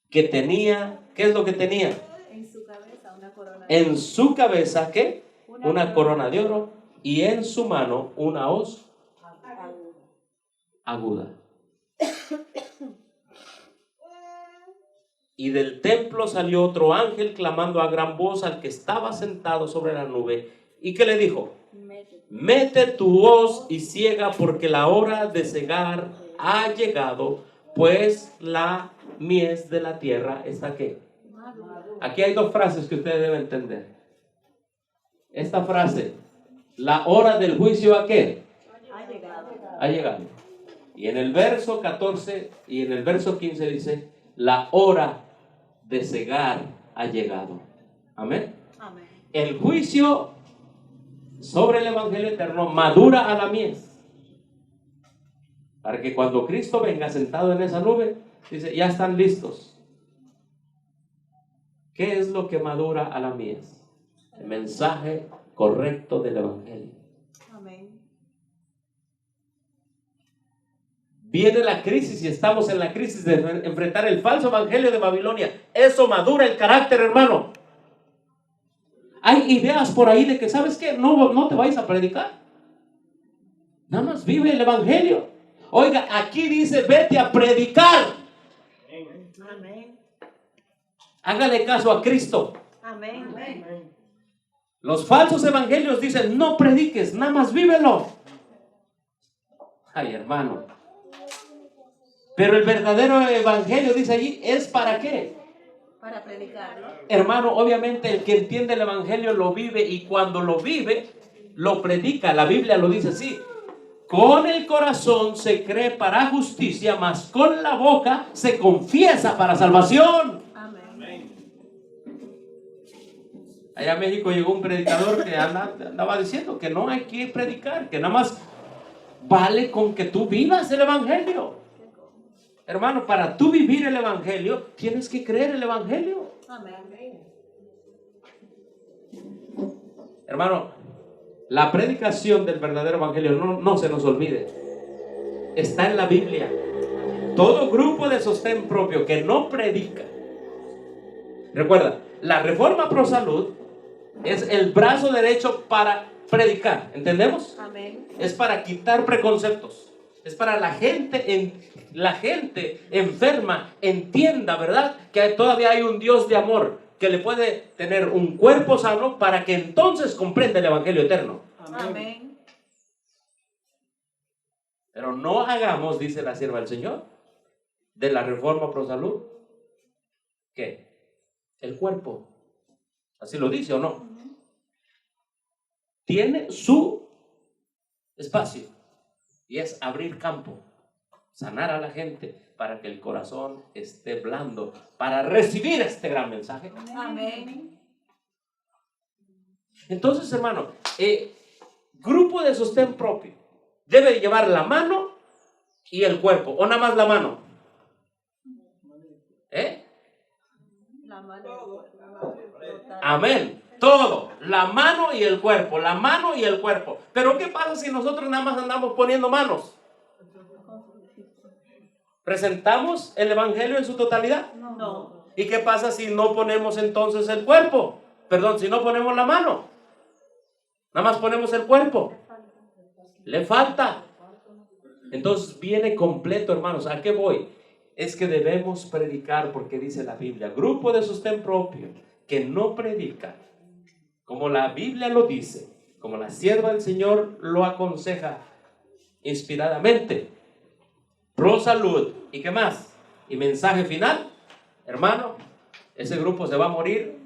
que tenía, ¿qué es lo que tenía? En su cabeza una corona. En su cabeza, ¿qué? Una corona de oro, y en su mano una hoz aguda. Y del templo salió otro ángel clamando a gran voz al que estaba sentado sobre la nube. ¿Y qué le dijo? Mete tu hoz y ciega, porque la hora de cegar ha llegado, pues la mies de la tierra está ¿qué? Aquí hay dos frases que ustedes deben entender. Esta frase, la hora del juicio ¿a qué? Ha llegado. Y en el verso 14 y en el verso 15 dice, la hora de cegar ha llegado. Amén. Amén. El juicio sobre el evangelio eterno madura a la mies, para que cuando Cristo venga sentado en esa nube, dice, ya están listos. ¿Qué es lo que madura a la mies? El mensaje correcto del evangelio. Amén. Viene la crisis y estamos en la crisis de enfrentar el falso evangelio de Babilonia. Eso madura el carácter, hermano. Hay ideas por ahí de que, ¿sabes qué? No te vayas a predicar. Nada más vive el evangelio. Oiga, aquí dice, vete a predicar. Amén. Hágale caso a Cristo. Amén. Los falsos evangelios dicen, no prediques, nada más vívelo. Ay, hermano. Pero el verdadero evangelio, dice allí, ¿es para qué? Para predicarlo. Hermano, obviamente el que entiende el evangelio lo vive, y cuando lo vive, lo predica. La Biblia lo dice así: con el corazón se cree para justicia, mas con la boca se confiesa para salvación. Amén. Allá en México llegó un predicador que andaba diciendo que no hay que predicar, que nada más vale con que tú vivas el evangelio. Hermano, para tú vivir el evangelio tienes que creer el evangelio. Amén. Hermano, la predicación del verdadero evangelio no se nos olvide. Está en la Biblia. Todo grupo de sostén propio que no predica. Recuerda, la Reforma Pro Salud es el brazo derecho para predicar. ¿Entendemos? Amén. Es para quitar preconceptos. Es para la gente enferma entienda, ¿verdad?, que todavía hay un Dios de amor que le puede tener un cuerpo sano para que entonces comprenda el evangelio eterno. Amén. Pero no hagamos, dice la sierva del Señor, de la Reforma Pro Salud, ¿qué? El cuerpo. ¿Así lo dice o no? Tiene su espacio y es abrir campo, sanar a la gente para que el corazón esté blando para recibir este gran mensaje. Amén. Entonces, hermano, grupo de sostén propio debe llevar la mano y el cuerpo, o nada más la mano. La mano. Amén. Todo, la mano y el cuerpo, la mano y el cuerpo. Pero ¿qué pasa si nosotros nada más andamos poniendo manos? ¿Presentamos el evangelio en su totalidad? No. ¿Y qué pasa si no ponemos entonces el cuerpo? Perdón, si no ponemos la mano. Nada más ponemos el cuerpo. Le falta. Entonces viene completo, hermanos. ¿A qué voy? Es que debemos predicar, porque dice la Biblia, grupo de sostén propio que no predica, como la Biblia lo dice, como la sierva del Señor lo aconseja inspiradamente. Pro Salud. ¿Y qué más? Y mensaje final, hermano, ese grupo se va a morir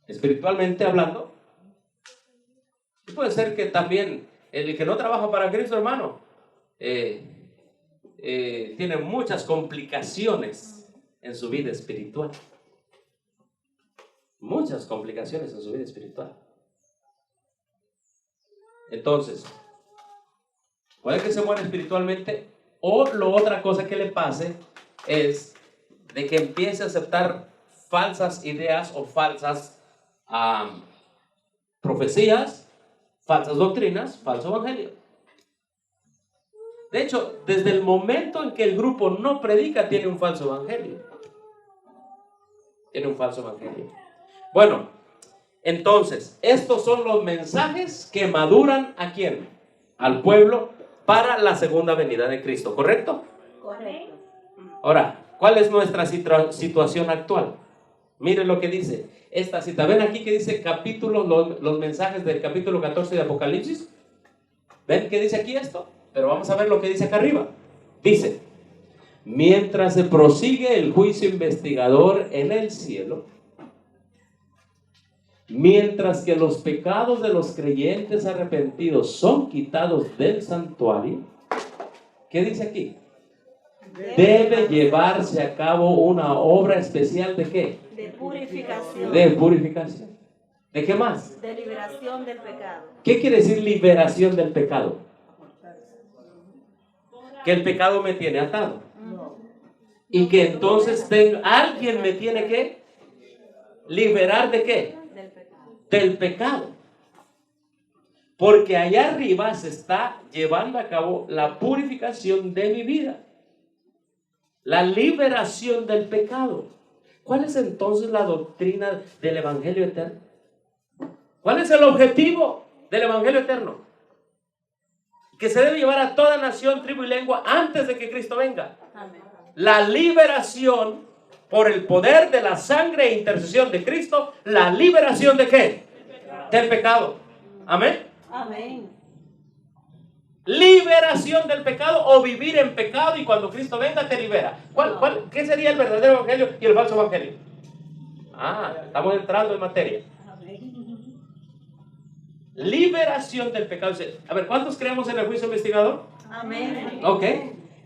espiritualmente hablando. Y puede ser que también el que no trabaja para Cristo, hermano, tiene muchas complicaciones en su vida espiritual. Muchas complicaciones en su vida espiritual. Entonces, puede que se muera espiritualmente, o lo otra cosa que le pase es de que empiece a aceptar falsas ideas o falsas profecías, falsas doctrinas, falso evangelio. De hecho, desde el momento en que el grupo no predica, tiene un falso evangelio. Tiene un falso evangelio. Bueno, entonces, estos son los mensajes que maduran ¿a quién? Al pueblo para la segunda venida de Cristo, ¿correcto? Correcto. Ahora, ¿cuál es nuestra situación actual? Miren lo que dice esta cita. ¿Ven aquí que dice capítulo, los mensajes del capítulo 14 de Apocalipsis? ¿Ven qué dice aquí esto? Pero vamos a ver lo que dice acá arriba. Dice: mientras se prosigue el juicio investigador en el cielo, mientras que los pecados de los creyentes arrepentidos son quitados del santuario, ¿qué dice aquí? Debe llevarse a cabo una obra especial ¿de qué? De purificación. De purificación. ¿De qué más? De liberación del pecado. ¿Qué quiere decir liberación del pecado? Que el pecado me tiene atado. Y que entonces alguien me tiene que liberar ¿de qué? Del pecado. Del pecado. Porque allá arriba se está llevando a cabo la purificación de mi vida. La liberación del pecado. ¿Cuál es entonces la doctrina del evangelio eterno? ¿Cuál es el objetivo del evangelio eterno? Que se debe llevar a toda nación, tribu y lengua antes de que Cristo venga. Amén. La liberación por el poder de la sangre e intercesión de Cristo. ¿La liberación de qué? Del pecado. Amén. Amén. Liberación del pecado o vivir en pecado y cuando Cristo venga te libera. ¿Qué sería el verdadero evangelio y el falso evangelio? Estamos entrando en materia. liberación del pecado. A ver, ¿cuántos creemos en el juicio investigador? Amén. Ok,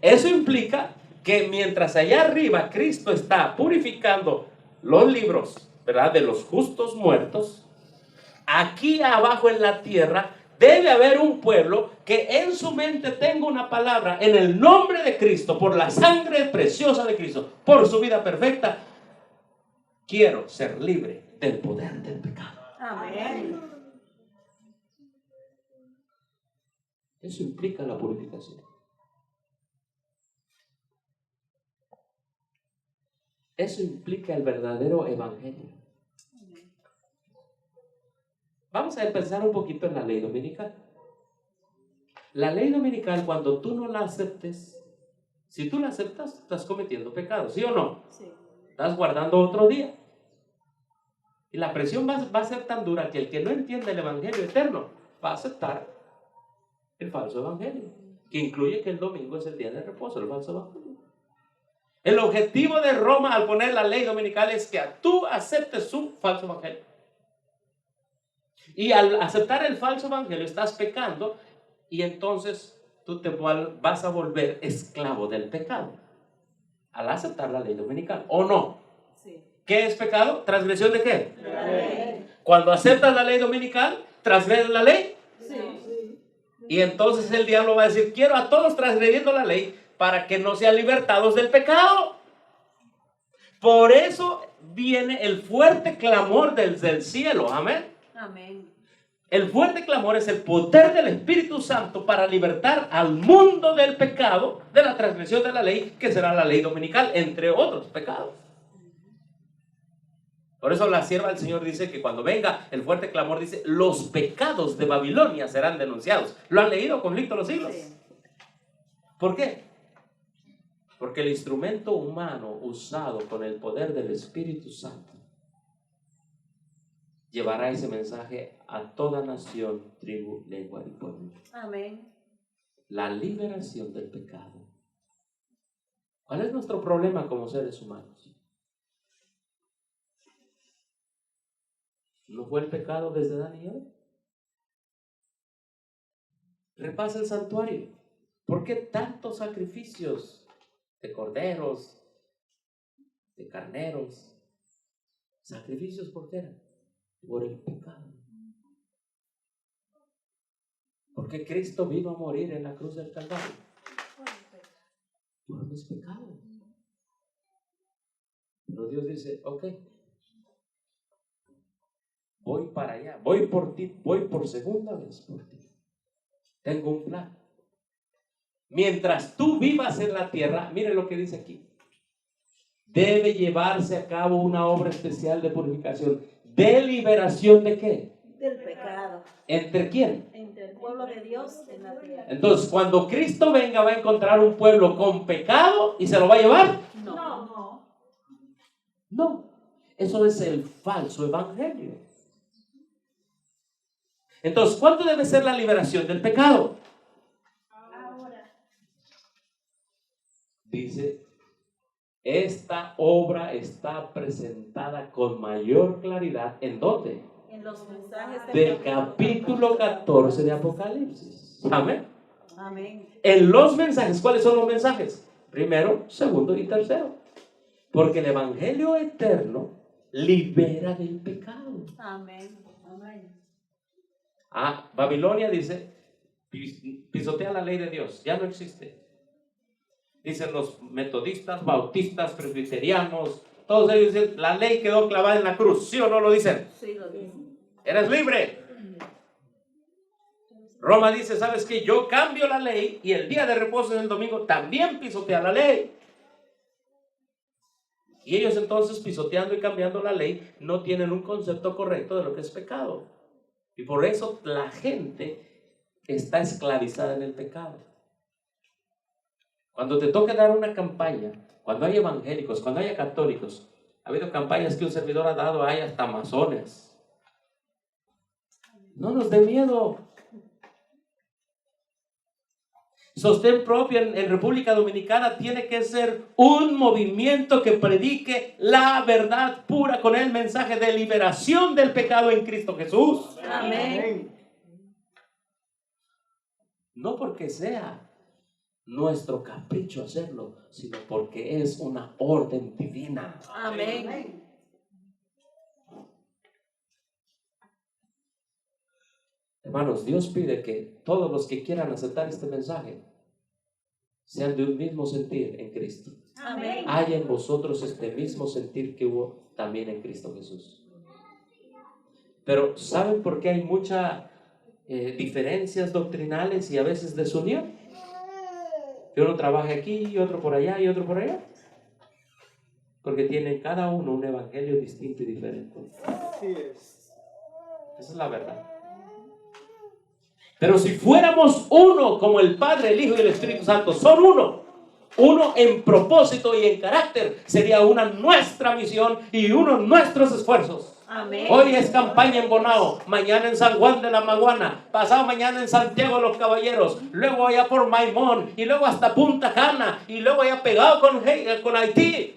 eso implica que mientras allá arriba Cristo está purificando los libros, ¿verdad?, de los justos muertos, aquí abajo en la tierra debe haber un pueblo que en su mente tenga una palabra en el nombre de Cristo, por la sangre preciosa de Cristo, por su vida perfecta. Quiero ser libre del poder del pecado. Amén. Eso implica la purificación. Eso implica el verdadero evangelio. Vamos a empezar un poquito en la ley dominical. La ley dominical, cuando tú no la aceptes, si tú la aceptas, estás cometiendo pecado, ¿sí o no? Sí. Estás guardando otro día. Y la presión va a ser tan dura que el que no entiende el evangelio eterno va a aceptar el falso evangelio, que incluye que el domingo es el día de reposo, el falso evangelio. El objetivo de Roma al poner la ley dominical es que tú aceptes su falso evangelio. Y al aceptar el falso evangelio estás pecando, y entonces tú te vas a volver esclavo del pecado al aceptar la ley dominical, ¿o no? Sí. ¿Qué es pecado? ¿Transgresión de qué? La ley. Cuando aceptas la ley dominical, ¿transgredes la ley? Sí. Y entonces el diablo va a decir: quiero a todos transgrediendo la ley para que no sean libertados del pecado. Por eso viene el fuerte clamor del cielo. Amén. Amén. El fuerte clamor es el poder del Espíritu Santo para libertar al mundo del pecado, de la transgresión de la ley, que será la ley dominical, entre otros pecados. Por eso la sierva del Señor dice que cuando venga el fuerte clamor, dice: los pecados de Babilonia serán denunciados. ¿Lo han leído, conflicto de los siglos? Sí. ¿Por qué? Porque el instrumento humano usado con el poder del Espíritu Santo llevará ese mensaje a toda nación, tribu, lengua y pueblo. Amén. La liberación del pecado. ¿Cuál es nuestro problema como seres humanos? ¿No fue el pecado desde Adán y Eva? Repasa el santuario. ¿Por qué tantos sacrificios de corderos, de carneros? ¿Sacrificios por qué eran? Por el pecado. Porque Cristo vino a morir en la cruz del Calvario por mis pecados. Pero Dios dice: ok, voy para allá, voy por ti, voy por segunda vez por ti. Tengo un plan. Mientras tú vivas en la tierra, mire lo que dice aquí: debe llevarse a cabo una obra especial de purificación. ¿De liberación de qué? Del pecado. ¿Entre quién? Entre el pueblo de Dios en la tierra. Entonces, cuando Cristo venga, va a encontrar un pueblo con pecado y se lo va a llevar. No. No, eso es el falso evangelio. Entonces, ¿cuánto debe ser la liberación del pecado? Ahora. Dice: esta obra está presentada con mayor claridad. ¿En dónde? En los mensajes Del capítulo 14 de Apocalipsis. Amén. Amén. En los mensajes, ¿cuáles son los mensajes? Primero, segundo y tercero. Porque el evangelio eterno libera del pecado. Amén. Amén. Babilonia dice: pisotea la ley de Dios, ya no existe. Dicen los metodistas, bautistas, presbiterianos, todos ellos dicen: la ley quedó clavada en la cruz. ¿Sí o no lo dicen? Sí, lo dice. Eres libre. Roma dice: ¿sabes qué? Yo cambio la ley, y el día de reposo en el domingo también pisotea la ley. Y ellos entonces, pisoteando y cambiando la ley, no tienen un concepto correcto de lo que es pecado. Y por eso la gente está esclavizada en el pecado. Cuando te toque dar una campaña, cuando hay evangélicos, cuando haya católicos, ha habido campañas que un servidor ha dado, hay hasta masones. No nos dé miedo. Sostén Propio en República Dominicana tiene que ser un movimiento que predique la verdad pura con el mensaje de liberación del pecado en Cristo Jesús. Amén. No porque sea nuestro capricho hacerlo, sino porque es una orden divina. Amén. Hermanos, Dios pide que todos los que quieran aceptar este mensaje sean de un mismo sentir en Cristo. Amén. Hay en vosotros este mismo sentir que hubo también en Cristo Jesús. Pero ¿saben por qué hay muchas diferencias doctrinales y a veces desunión? Que uno trabaja aquí y otro por allá y otro por allá. Porque tienen cada uno un evangelio distinto y diferente. Así es. Esa es la verdad. Pero si fuéramos uno como el Padre, el Hijo y el Espíritu Santo son uno en propósito y en carácter, sería una nuestra misión y uno nuestros esfuerzos. Amén. Hoy es campaña en Bonao, mañana en San Juan de la Maguana, pasado mañana en Santiago de los Caballeros, luego allá por Maimón y luego hasta Punta Cana y luego allá pegado con Haití.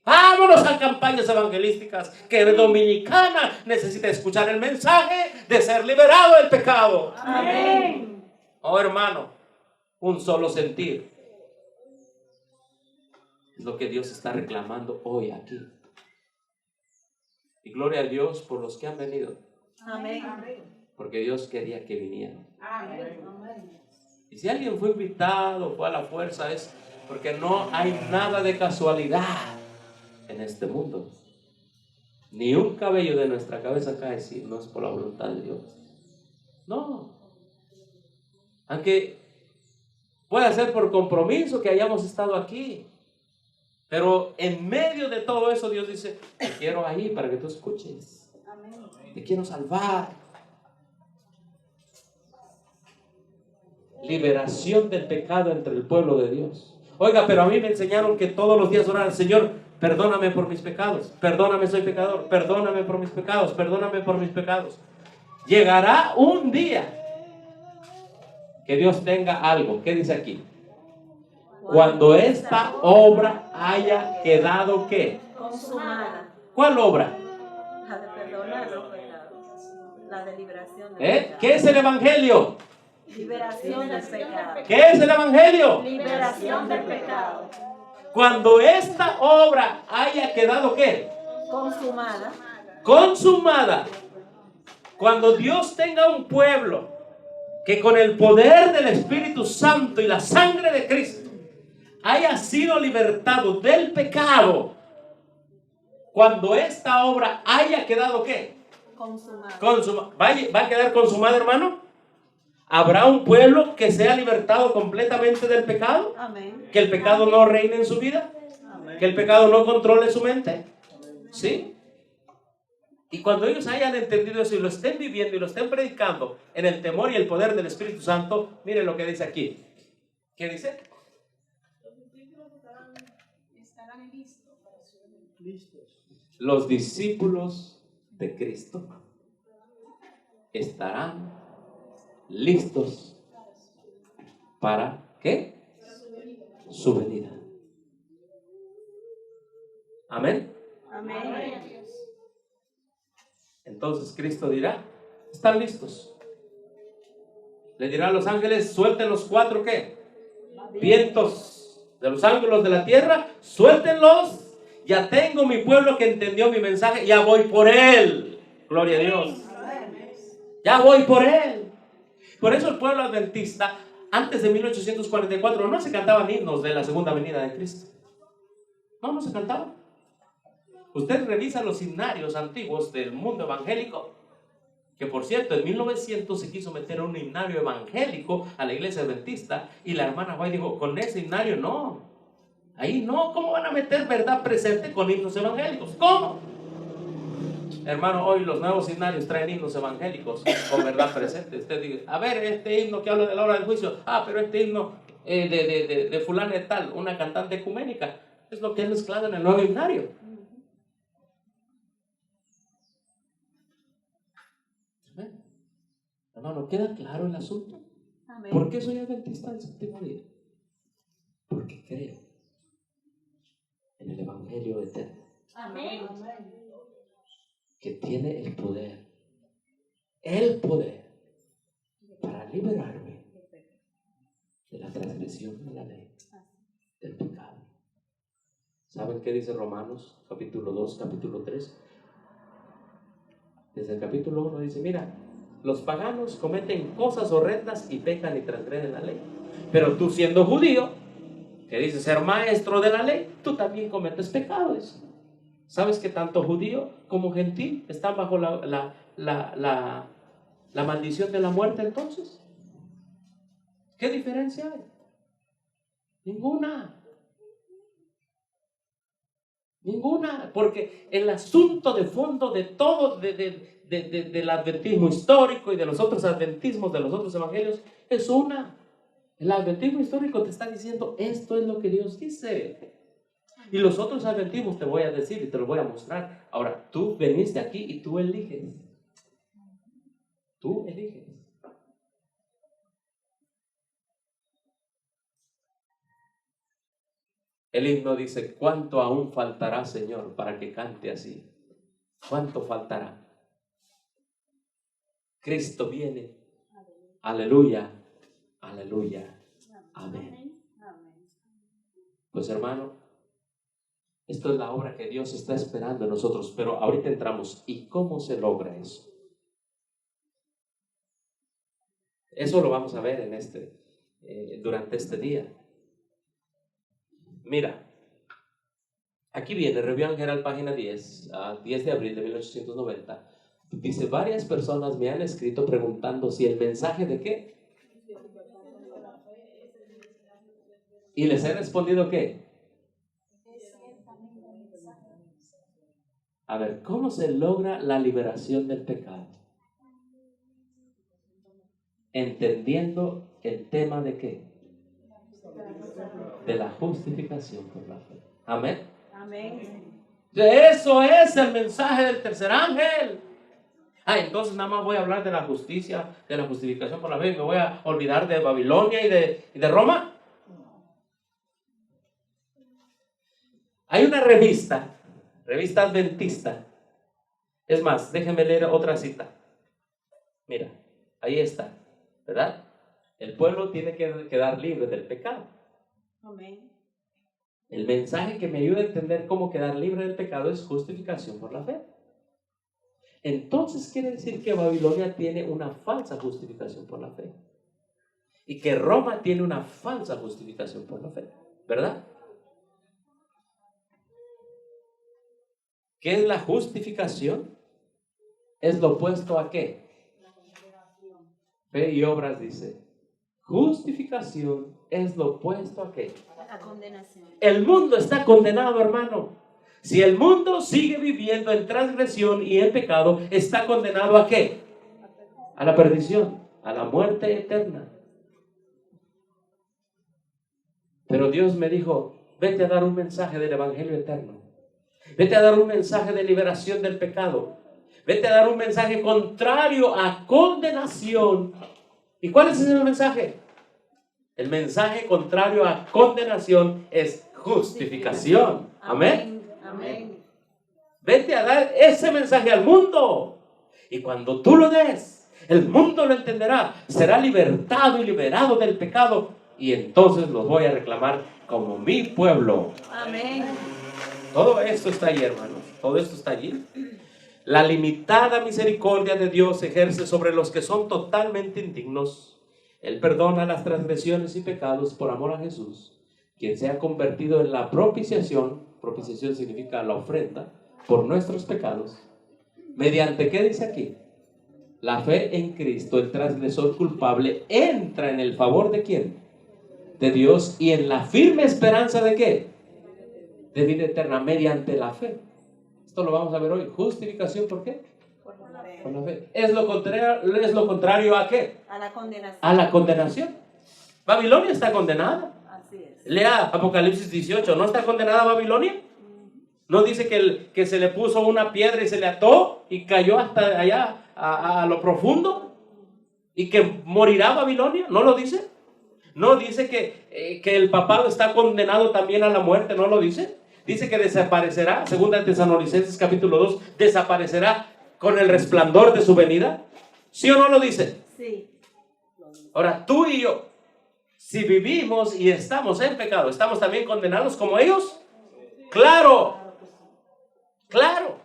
Vámonos a campañas evangelísticas, que el dominicana necesita escuchar el mensaje de ser liberado del pecado. Amén. Oh, hermano, un solo sentir es lo que Dios está reclamando hoy aquí. Y gloria a Dios por los que han venido, Amén. porque Dios quería que vinieran. Amén. Y si alguien fue invitado, fue a la fuerza, es porque no hay nada de casualidad en este mundo. Ni un cabello de nuestra cabeza cae si no es por la voluntad de Dios. No. Aunque puede ser por compromiso que hayamos estado aquí. Pero en medio de todo eso Dios dice, te quiero ahí para que tú escuches. Te quiero salvar. Liberación del pecado entre el pueblo de Dios. Oiga, pero a mí me enseñaron que todos los días orar, Señor, perdóname por mis pecados. Perdóname, soy pecador. Perdóname por mis pecados. Perdóname por mis pecados. Llegará un día que Dios tenga algo. ¿Qué dice aquí? Cuando esta obra haya quedado, ¿qué? Consumada. ¿Cuál obra? La de perdonar los pecados. La de liberación del pecado. ¿Qué es el Evangelio? Liberación del pecado. ¿Qué es el Evangelio? Liberación del pecado. Cuando esta obra haya quedado, ¿qué? Consumada. Consumada. Cuando Dios tenga un pueblo que con el poder del Espíritu Santo y la sangre de Cristo haya sido libertado del pecado, cuando esta obra haya quedado, ¿qué? Consumada. ¿Va a quedar consumada, hermano? ¿Habrá un pueblo que sea libertado completamente del pecado? Amén. ¿Que el pecado no reine en su vida? Amén. ¿Que el pecado no controle su mente? ¿Sí? Y cuando ellos hayan entendido eso y lo estén viviendo y lo estén predicando en el temor y el poder del Espíritu Santo, miren lo que dice aquí. ¿Qué dice? Estarán Listos. Los discípulos de Cristo estarán listos para ¿qué? Su venida. Amén. Amén. Entonces Cristo dirá, ¿están listos? Le dirá a los ángeles, suelten los cuatro ¿qué? Vientos de los ángulos de la tierra, suéltenlos. Ya tengo mi pueblo que entendió mi mensaje, ya voy por él. Gloria a Dios. Ya voy por él. Por eso el pueblo adventista, antes de 1844, no se cantaban himnos de la segunda venida de Cristo. No se cantaban. Usted revisa los himnarios antiguos del mundo evangélico, que por cierto, en 1900 se quiso meter un himnario evangélico a la iglesia adventista, y la hermana White dijo, con ese himnario no. Ahí no, ¿cómo van a meter verdad presente con himnos evangélicos? ¿Cómo? Hermano, hoy los nuevos himnarios traen himnos evangélicos con verdad presente. Usted dice, a ver, este himno que habla de la hora del juicio, pero este himno de fulana de tal, una cantante ecuménica, es lo que es mezclado en el nuevo himnario. ¿Ven? Hermano, ¿queda claro el asunto? Amén. ¿Por qué soy adventista del séptimo día? Porque creo en el evangelio eterno, Amén. que tiene el poder para liberarme de la transgresión de la ley, del pecado. ¿Saben qué dice Romanos capítulo 2, capítulo 3? Desde el capítulo 1 dice, mira, los paganos cometen cosas horrendas y pecan y transgreden la ley. Pero tú, siendo judío, que dices ser maestro de la ley, tú también cometes pecados. ¿Sabes que tanto judío como gentil están bajo la maldición de la muerte entonces? ¿Qué diferencia hay? Ninguna. Ninguna, porque el asunto de fondo de todo, del adventismo histórico y de los otros adventismos, de los otros evangelios, es una. El adventismo histórico te está diciendo, esto es lo que Dios dice. Y los otros adventismos te voy a decir y te lo voy a mostrar. Ahora, tú veniste aquí y tú eliges. Tú eliges. El himno dice, ¿cuánto aún faltará, Señor, para que cante así? ¿Cuánto faltará? Cristo viene. Aleluya, aleluya, amén. Pues hermano, esto es la obra que Dios está esperando en nosotros, pero ahorita entramos. ¿Y cómo se logra eso? Eso lo vamos a ver durante este día. Mira, aquí viene Review and Herald, página 10, 10 de abril de 1890. Dice, varias personas me han escrito preguntando si el mensaje de qué. Y les he respondido ¿qué? A ver, ¿cómo se logra la liberación del pecado? Entendiendo el tema de qué. De la justificación por la fe. Amén. Amén. Eso es el mensaje del tercer ángel. Entonces nada más voy a hablar de la justicia, de la justificación por la fe, y me voy a olvidar de Babilonia y de Roma. Hay una revista adventista. Es más, déjenme leer otra cita. Mira, ahí está, ¿verdad? El pueblo tiene que quedar libre del pecado. Amén. El mensaje que me ayuda a entender cómo quedar libre del pecado es justificación por la fe. Entonces quiere decir que Babilonia tiene una falsa justificación por la fe. Y que Roma tiene una falsa justificación por la fe. ¿Verdad? ¿Qué es la justificación? Es lo opuesto a ¿qué? Fe y obras dice. Justificación es lo opuesto a ¿qué? La condenación. El mundo está condenado, hermano. Si el mundo sigue viviendo en transgresión y en pecado, está condenado ¿a qué? A la perdición, a la muerte eterna. Pero Dios me dijo, vete a dar un mensaje del evangelio eterno. Vete a dar un mensaje de liberación del pecado. Vete a dar un mensaje contrario a condenación. ¿Y cuál es el mensaje? El mensaje contrario a condenación es justificación. Amén. Amén. Vete a dar ese mensaje al mundo. Y cuando tú lo des, el mundo lo entenderá. Será libertado y liberado del pecado. Y entonces los voy a reclamar como mi pueblo. Amén. Todo esto está allí, hermanos. Todo esto está allí. La limitada misericordia de Dios ejerce sobre los que son totalmente indignos. Él perdona las transgresiones y pecados por amor a Jesús, quien se ha convertido en la propiciación. Propiciación significa la ofrenda por nuestros pecados. ¿Mediante qué dice aquí? La fe en Cristo, el transgresor culpable entra en el favor ¿de quién? De Dios, y en la firme esperanza ¿de qué? De vida eterna, mediante la fe. Esto lo vamos a ver hoy. Justificación, ¿por qué? Por la fe. Por la fe. ¿Es lo contrario a qué? A la condenación. A la condenación. Babilonia está condenada. Así es. Lea Apocalipsis 18. ¿No está condenada Babilonia? ¿No dice que se le puso una piedra y se le ató y cayó hasta allá a lo profundo? ¿Y que morirá Babilonia? ¿No lo dice? ¿No dice que el papado está condenado también a la muerte? ¿No lo dice? Dice que desaparecerá, segunda Tesalonicenses capítulo 2, desaparecerá con el resplandor de su venida. ¿Sí o no lo dice? Sí. Ahora, tú y yo, Si vivimos y estamos en pecado, ¿estamos también condenados como ellos? Claro, claro.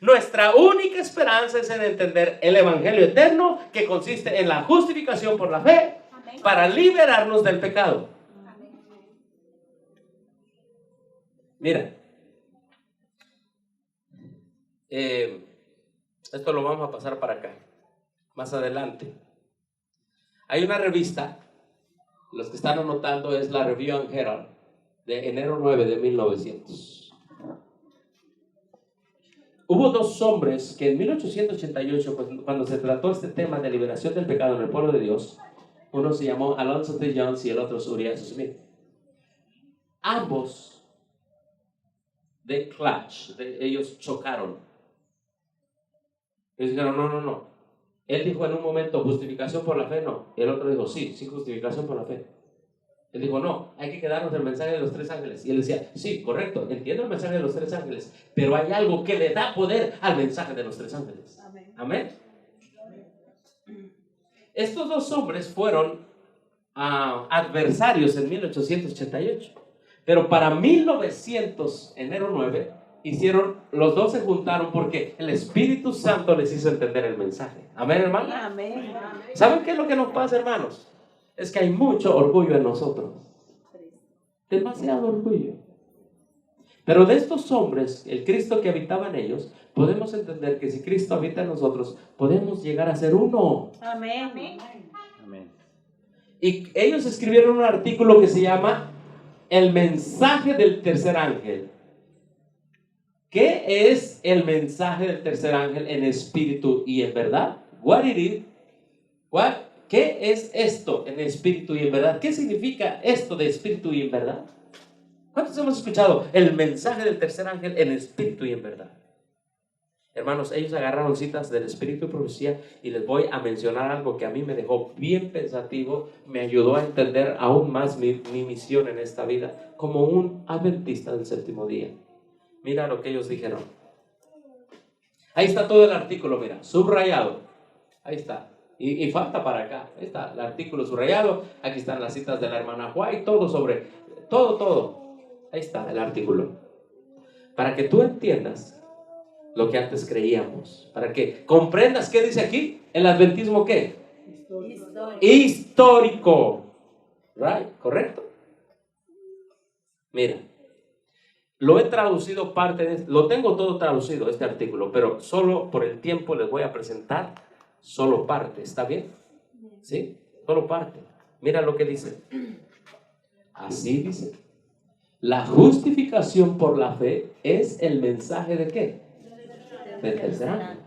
Nuestra única esperanza es en entender el Evangelio eterno, que consiste en la justificación por la fe para liberarnos del pecado. Mira, esto lo vamos a pasar para acá, más adelante. Hay una revista, los que están anotando, es la Review and Herald, de enero 9 de 1900. Hubo dos hombres que en 1888, cuando se trató este tema de liberación del pecado en el pueblo de Dios, uno se llamó Alonzo T. Jones y el otro Uriah Smith. Ambos de clash, ellos chocaron. Ellos dijeron, no. Él dijo en un momento, justificación por la fe, no. El otro dijo, sí, justificación por la fe. Él dijo, no, hay que quedarnos del mensaje de los tres ángeles. Y él decía, sí, correcto, entiendo el mensaje de los tres ángeles, pero hay algo que le da poder al mensaje de los tres ángeles. Amén. Amén. Estos dos hombres fueron adversarios en 1888. Pero para 1900, enero 9, los dos se juntaron porque el Espíritu Santo les hizo entender el mensaje. Amén, hermano. Amén. ¿Saben qué es lo que nos pasa, hermanos? Es que hay mucho orgullo en nosotros. Demasiado orgullo. Pero de estos hombres, el Cristo que habitaba en ellos, podemos entender que si Cristo habita en nosotros, podemos llegar a ser uno. Amén. Amén. Y ellos escribieron un artículo que se llama El mensaje del tercer ángel. ¿Qué es el mensaje del tercer ángel en espíritu y en verdad? What it is? ¿Qué es esto en espíritu y en verdad? ¿Qué significa esto de espíritu y en verdad? ¿Cuántos hemos escuchado el mensaje del tercer ángel en espíritu y en verdad? Hermanos, ellos agarraron citas del espíritu y profecía, y les voy a mencionar algo que a mí me dejó bien pensativo, me ayudó a entender aún más mi misión en esta vida como un adventista del séptimo día. Mira lo que ellos dijeron. Ahí está todo el artículo, mira, subrayado. Ahí está. Y falta para acá. Ahí está el artículo subrayado. Aquí están las citas de la hermana White. Todo sobre, todo. Ahí está el artículo. Para que tú entiendas lo que antes creíamos. Para que comprendas qué dice aquí. El adventismo, ¿qué? Histórico. Right, ¿correcto? Mira. Lo he traducido lo tengo todo traducido, este artículo, pero solo por el tiempo les voy a presentar solo parte, ¿está bien? ¿Sí? Solo parte. Mira lo que dice. Así dice. La justificación por la fe es el mensaje ¿de qué? Del tercer ángel.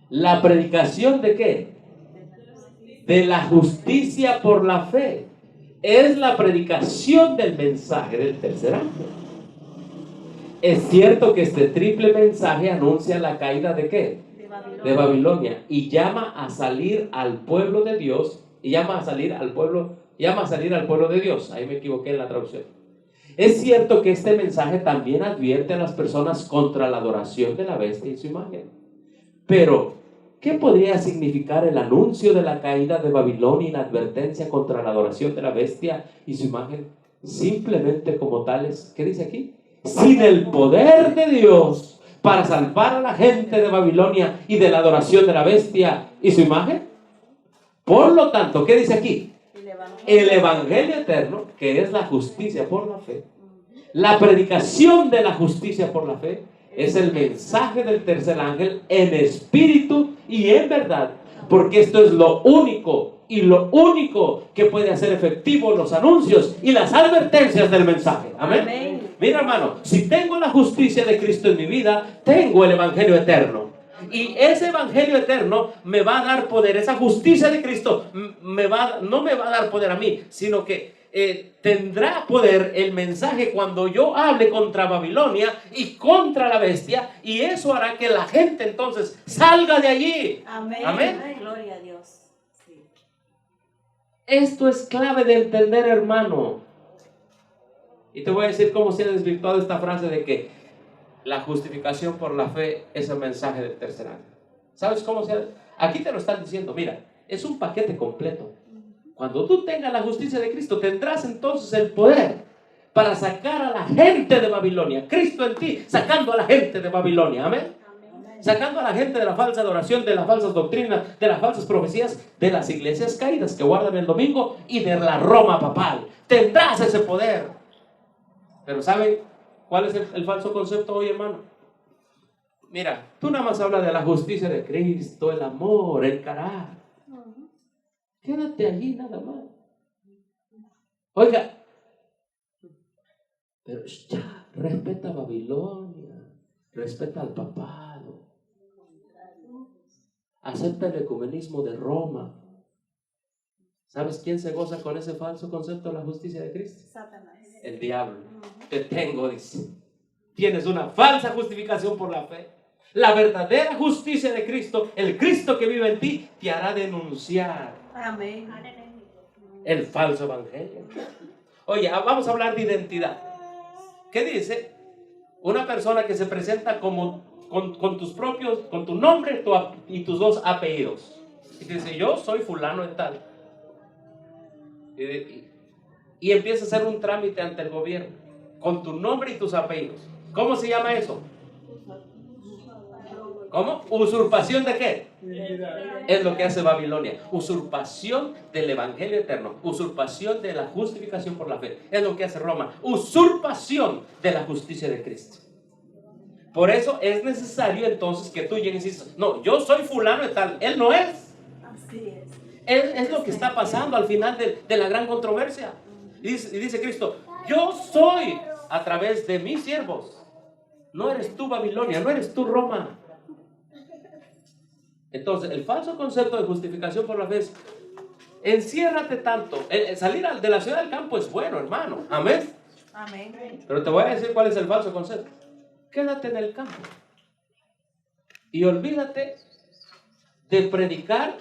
La predicación ¿de qué? De la justicia por la fe. Es la predicación del mensaje del tercer ángel. Es cierto que este triple mensaje anuncia la caída ¿de qué? De Babilonia, y llama a salir al pueblo de Dios, llama a salir al pueblo de Dios. Ahí me equivoqué en la traducción. Es cierto que este mensaje también advierte a las personas contra la adoración de la bestia y su imagen. Pero ¿qué podría significar el anuncio de la caída de Babilonia y la advertencia contra la adoración de la bestia y su imagen? Simplemente como tales, ¿qué dice aquí? Sin el poder de Dios para salvar a la gente de Babilonia y de la adoración de la bestia y su imagen. Por lo tanto, ¿qué dice aquí? El evangelio eterno, que es la justicia por la fe, la predicación de la justicia por la fe, es el mensaje del tercer ángel en espíritu y en verdad, porque esto es lo único que puede hacer efectivo los anuncios y las advertencias del mensaje. Amén. Amén. Mira, hermano, si tengo la justicia de Cristo en mi vida, tengo el evangelio eterno. Y ese evangelio eterno me va a dar poder. Esa justicia de Cristo no me va a dar poder a mí, sino que tendrá poder el mensaje cuando yo hable contra Babilonia y contra la bestia, y eso hará que la gente entonces salga de allí. Amén. Amén. Ay, gloria a Dios. Sí. Esto es clave de entender, hermano. Y te voy a decir cómo se ha desvirtuado esta frase de que la justificación por la fe es el mensaje del tercer ángel. ¿Sabes cómo se ha? Aquí te lo están diciendo, mira, es un paquete completo. Cuando tú tengas la justicia de Cristo, tendrás entonces el poder para sacar a la gente de Babilonia. Cristo en ti, sacando a la gente de Babilonia. Amén. Sacando a la gente de la falsa adoración, de las falsas doctrinas, de las falsas profecías, de las iglesias caídas que guardan el domingo y de la Roma papal. Tendrás ese poder. Pero ¿saben cuál es el falso concepto hoy, hermano? Mira, tú nada más hablas de la justicia de Cristo, el amor, el carácter. Quédate allí nada más. Oiga, pero ya, respeta a Babilonia, respeta al papado, acepta el ecumenismo de Roma. ¿Sabes quién se goza con ese falso concepto de la justicia de Cristo? Satanás. El diablo. Te tengo, dice. Tienes una falsa justificación por la fe. La verdadera justicia de Cristo, el Cristo que vive en ti, te hará denunciar Amén. el falso evangelio. Oye, vamos a hablar de identidad. ¿Qué dice? Una persona que se presenta como con tus propios, con tu nombre y tus dos apellidos. Y dice, yo soy fulano de tal. Y empieza a hacer un trámite ante el gobierno con tu nombre y tus apellidos. ¿Cómo se llama eso? ¿Cómo? ¿Usurpación de qué? Es lo que hace Babilonia. Usurpación del evangelio eterno. Usurpación de la justificación por la fe. Es lo que hace Roma. Usurpación de la justicia de Cristo. Por eso es necesario entonces que tú llegues y dices, no, yo soy fulano de tal. Él no es. Así es. Es lo que está pasando al final de la gran controversia. Y dice Cristo, yo soy a través de mis siervos. No eres tú Babilonia, no eres tú Roma. Entonces, el falso concepto de justificación por la fe es, enciérrate tanto. Salir de la ciudad del campo es bueno, hermano. Amén. Amén. Pero te voy a decir cuál es el falso concepto. Quédate en el campo. Y olvídate de predicar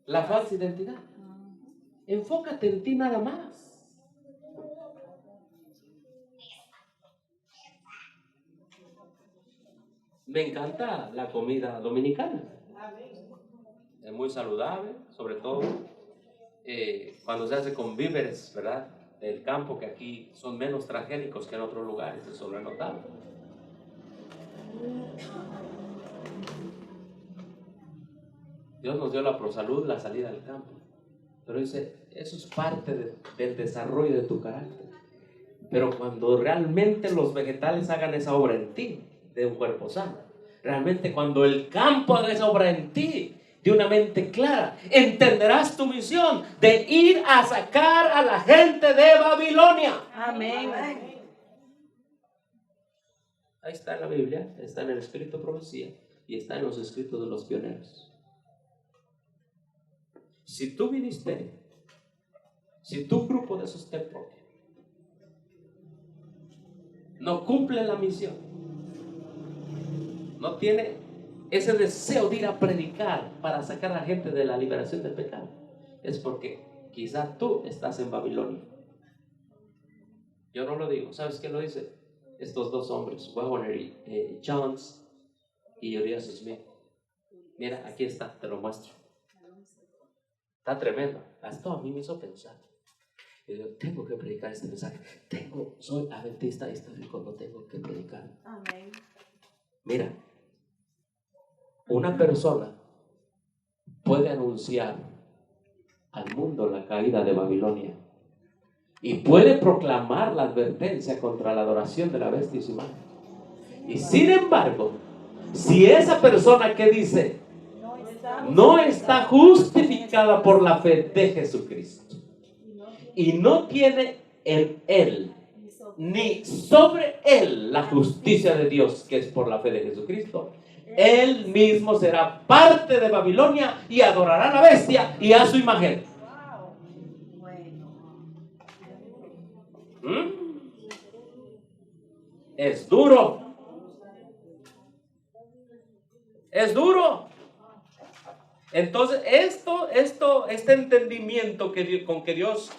la falsa identidad. Enfócate en ti nada más. Me encanta la comida dominicana. Es muy saludable, sobre todo cuando se hace con víveres, ¿verdad? Del campo, que aquí son menos transgénicos que en otros lugares, eso lo he notado. Dios nos dio la prosalud, la salida al campo. Pero dice, eso es parte del desarrollo de tu carácter. Pero cuando realmente los vegetales hagan esa obra en ti, de un cuerpo sano, realmente cuando el campo haga esa obra en ti, de una mente clara, entenderás tu misión de ir a sacar a la gente de Babilonia. Amén. Ahí está en la Biblia, está en el Espíritu de Profecía y está en los escritos de los pioneros. Si tu ministerio, si tu grupo de sostén no cumple la misión, no tiene ese deseo de ir a predicar para sacar a la gente de la liberación del pecado, es porque quizá tú estás en Babilonia. Yo no lo digo, ¿sabes quién lo dice? Estos dos hombres, Wagner y Jones y Urias Smith. Mira, aquí está, te lo muestro. Está tremendo. Esto a mí me hizo pensar. Y digo, tengo que predicar este mensaje. Soy adventista histórico, no tengo que predicar. Amén. Mira, una persona puede anunciar al mundo la caída de Babilonia y puede proclamar la advertencia contra la adoración de la bestia y su imagen. Y sin embargo, si esa persona que dice no está justificada por la fe de Jesucristo y no tiene en él ni sobre él la justicia de Dios, que es por la fe de Jesucristo, él mismo será parte de Babilonia y adorará a la bestia y a su imagen. Es duro. Es duro. Entonces, este entendimiento con que Dios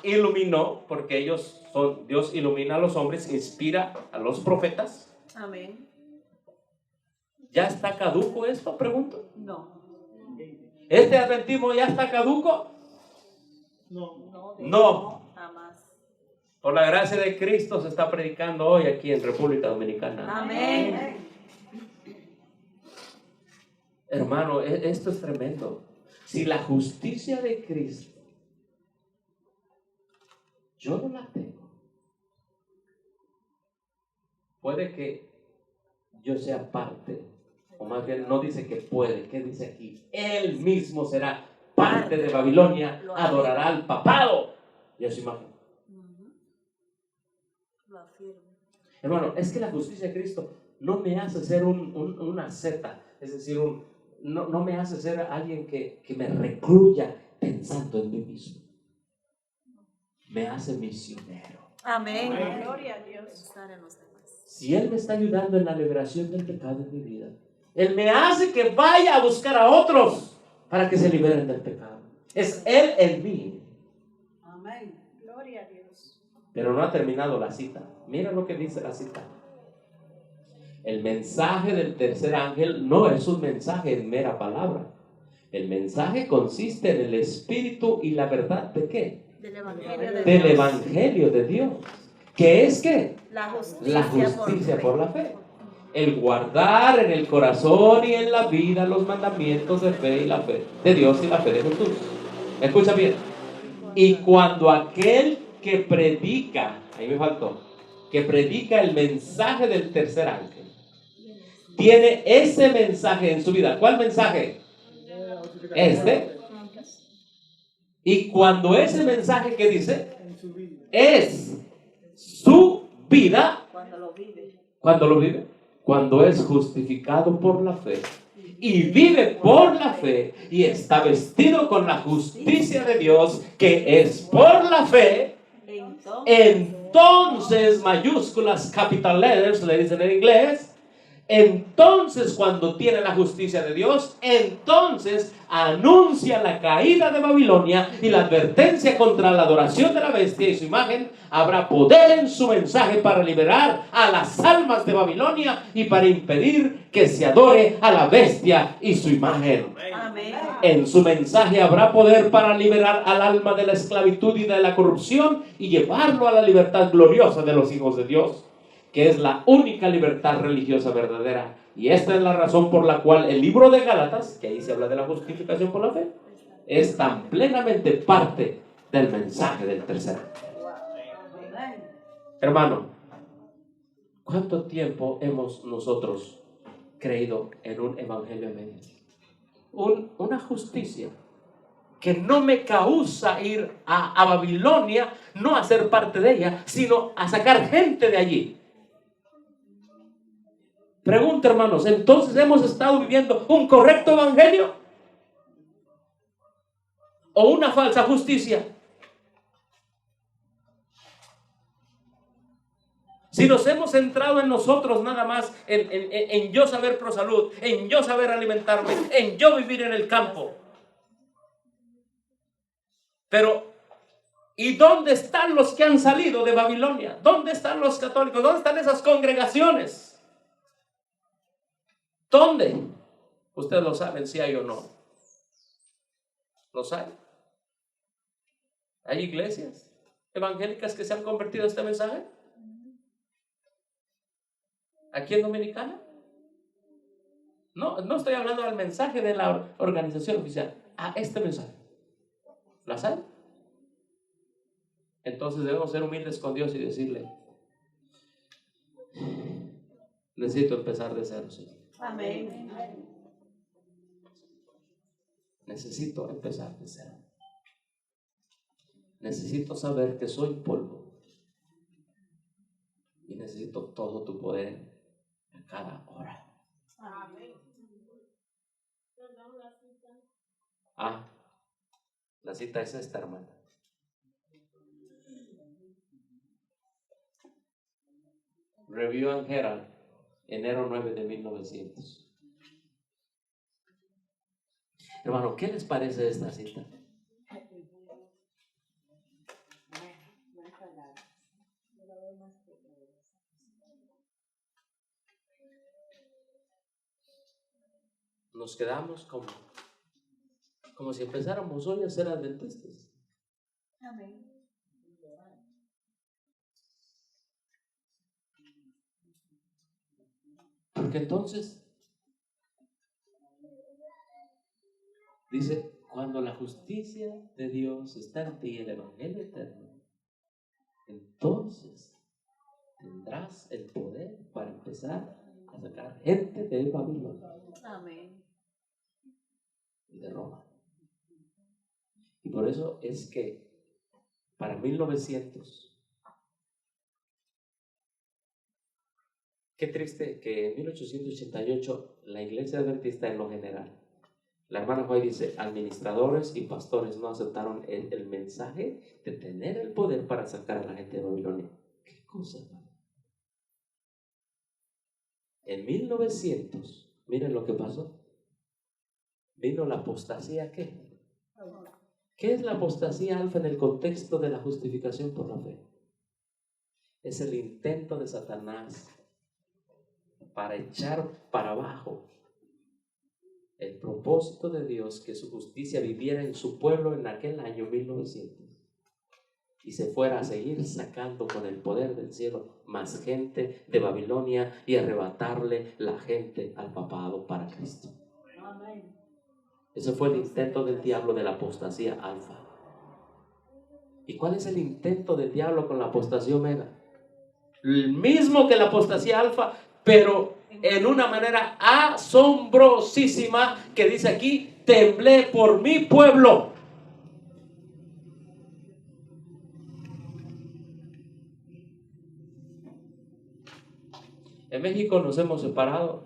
iluminó, porque Dios ilumina a los hombres, inspira a los profetas. Amén. ¿Ya está caduco esto? Pregunto. No. ¿Este adventismo ya está caduco? No. No. Jamás. Por la gracia de Cristo se está predicando hoy aquí en República Dominicana. Amén. Hermano, esto es tremendo. Si la justicia de Cristo yo no la tengo, puede que yo sea parte, o más bien no dice que puede, ¿qué dice aquí? Él mismo será parte de Babilonia, adorará al papado y a su imagen. Lo afirmo. Hermano, es que la justicia de Cristo no me hace ser una zeta, es decir, no me hace ser alguien que me recluya pensando en mí mismo. Me hace misionero. Amén. Amén. Gloria a Dios. Pensar en los demás. Si Él me está ayudando en la liberación del pecado en mi vida, Él me hace que vaya a buscar a otros para que se liberen del pecado. Es Él en mí. Amén. Gloria a Dios. Pero no ha terminado la cita. Mira lo que dice la cita. El mensaje del tercer ángel no es un mensaje en mera palabra. El mensaje consiste en el espíritu y la verdad ¿de qué? Del Evangelio de Del Dios. Evangelio de Dios. ¿Qué es qué? La justicia, La justicia por la fe. El guardar en el corazón y en la vida los mandamientos de fe y la fe de Dios y la fe de Jesús. Escucha bien. Y cuando aquel que predica, ahí me faltó, que predica el mensaje del tercer ángel, tiene ese mensaje en su vida. ¿Cuál mensaje? Este. Y cuando ese mensaje que dice En su vida. es su vida, Cuando lo vive. ¿cuándo lo vive? Cuando es justificado por la fe y vive por la fe y está vestido con la justicia de Dios que es por la fe, entonces mayúsculas, capital letters, le dicen en inglés. Entonces, cuando tiene la justicia de Dios, entonces anuncia la caída de Babilonia y la advertencia contra la adoración de la bestia y su imagen. Habrá poder en su mensaje para liberar a las almas de Babilonia y para impedir que se adore a la bestia y su imagen. Amén. En su mensaje habrá poder para liberar al alma de la esclavitud y de la corrupción y llevarlo a la libertad gloriosa de los hijos de Dios, que es la única libertad religiosa verdadera. Y esta es la razón por la cual el libro de Gálatas, que ahí se habla de la justificación por la fe, es tan plenamente parte del mensaje del tercer ángel. Hermano, ¿cuánto tiempo hemos nosotros creído en un evangelio a medias? Una justicia que no me causa ir a Babilonia, no a ser parte de ella, sino a sacar gente de allí. Pregunta, hermanos, ¿entonces hemos estado viviendo un correcto evangelio o una falsa justicia? Si nos hemos centrado en nosotros nada más, en yo saber prosalud, en yo saber alimentarme, en yo vivir en el campo. Pero, ¿y dónde están los que han salido de Babilonia? ¿Dónde están los católicos? ¿Dónde están esas congregaciones? ¿Dónde? Ustedes lo saben si hay o no. ¿Los hay? ¿Hay iglesias evangélicas que se han convertido a este mensaje? ¿Aquí en Dominicana? No estoy hablando del mensaje de la organización oficial. A este mensaje. ¿Las hay? Entonces debemos ser humildes con Dios y decirle: necesito empezar de cero, Señor. Amén. Necesito empezar de cero. Necesito saber que soy polvo. Y necesito todo tu poder a cada hora. Amén. La cita es esta, hermana. Review and Herald, enero 9 de 1900. Hermano, ¿qué les parece esta cita? Nos quedamos como Como si empezáramos hoy a ser adventistas. Amén. Porque entonces, dice, cuando la justicia de Dios está en ti, el evangelio eterno, entonces tendrás el poder para empezar a sacar gente de Babilonia. Amén. Y de Roma. Y por eso es que para 1900, qué triste que en 1888 la iglesia adventista en lo general, la hermana White dice, administradores y pastores no aceptaron el mensaje de tener el poder para sacar a la gente de Babilonia. ¿Qué cosa, hermano? En 1900, miren lo que pasó. Vino la apostasía, ¿qué? ¿Qué es la apostasía alfa en el contexto de la justificación por la fe? Es el intento de Satanás para echar para abajo el propósito de Dios que su justicia viviera en su pueblo en aquel año 1900 y se fuera a seguir sacando con el poder del cielo más gente de Babilonia y arrebatarle la gente al papado para Cristo. Amén. Ese fue el intento del diablo de la apostasía alfa. ¿Y cuál es el intento del diablo con la apostasía omega? El mismo que la apostasía alfa, pero en una manera asombrosísima que dice aquí, temblé por mi pueblo. En México nos hemos separado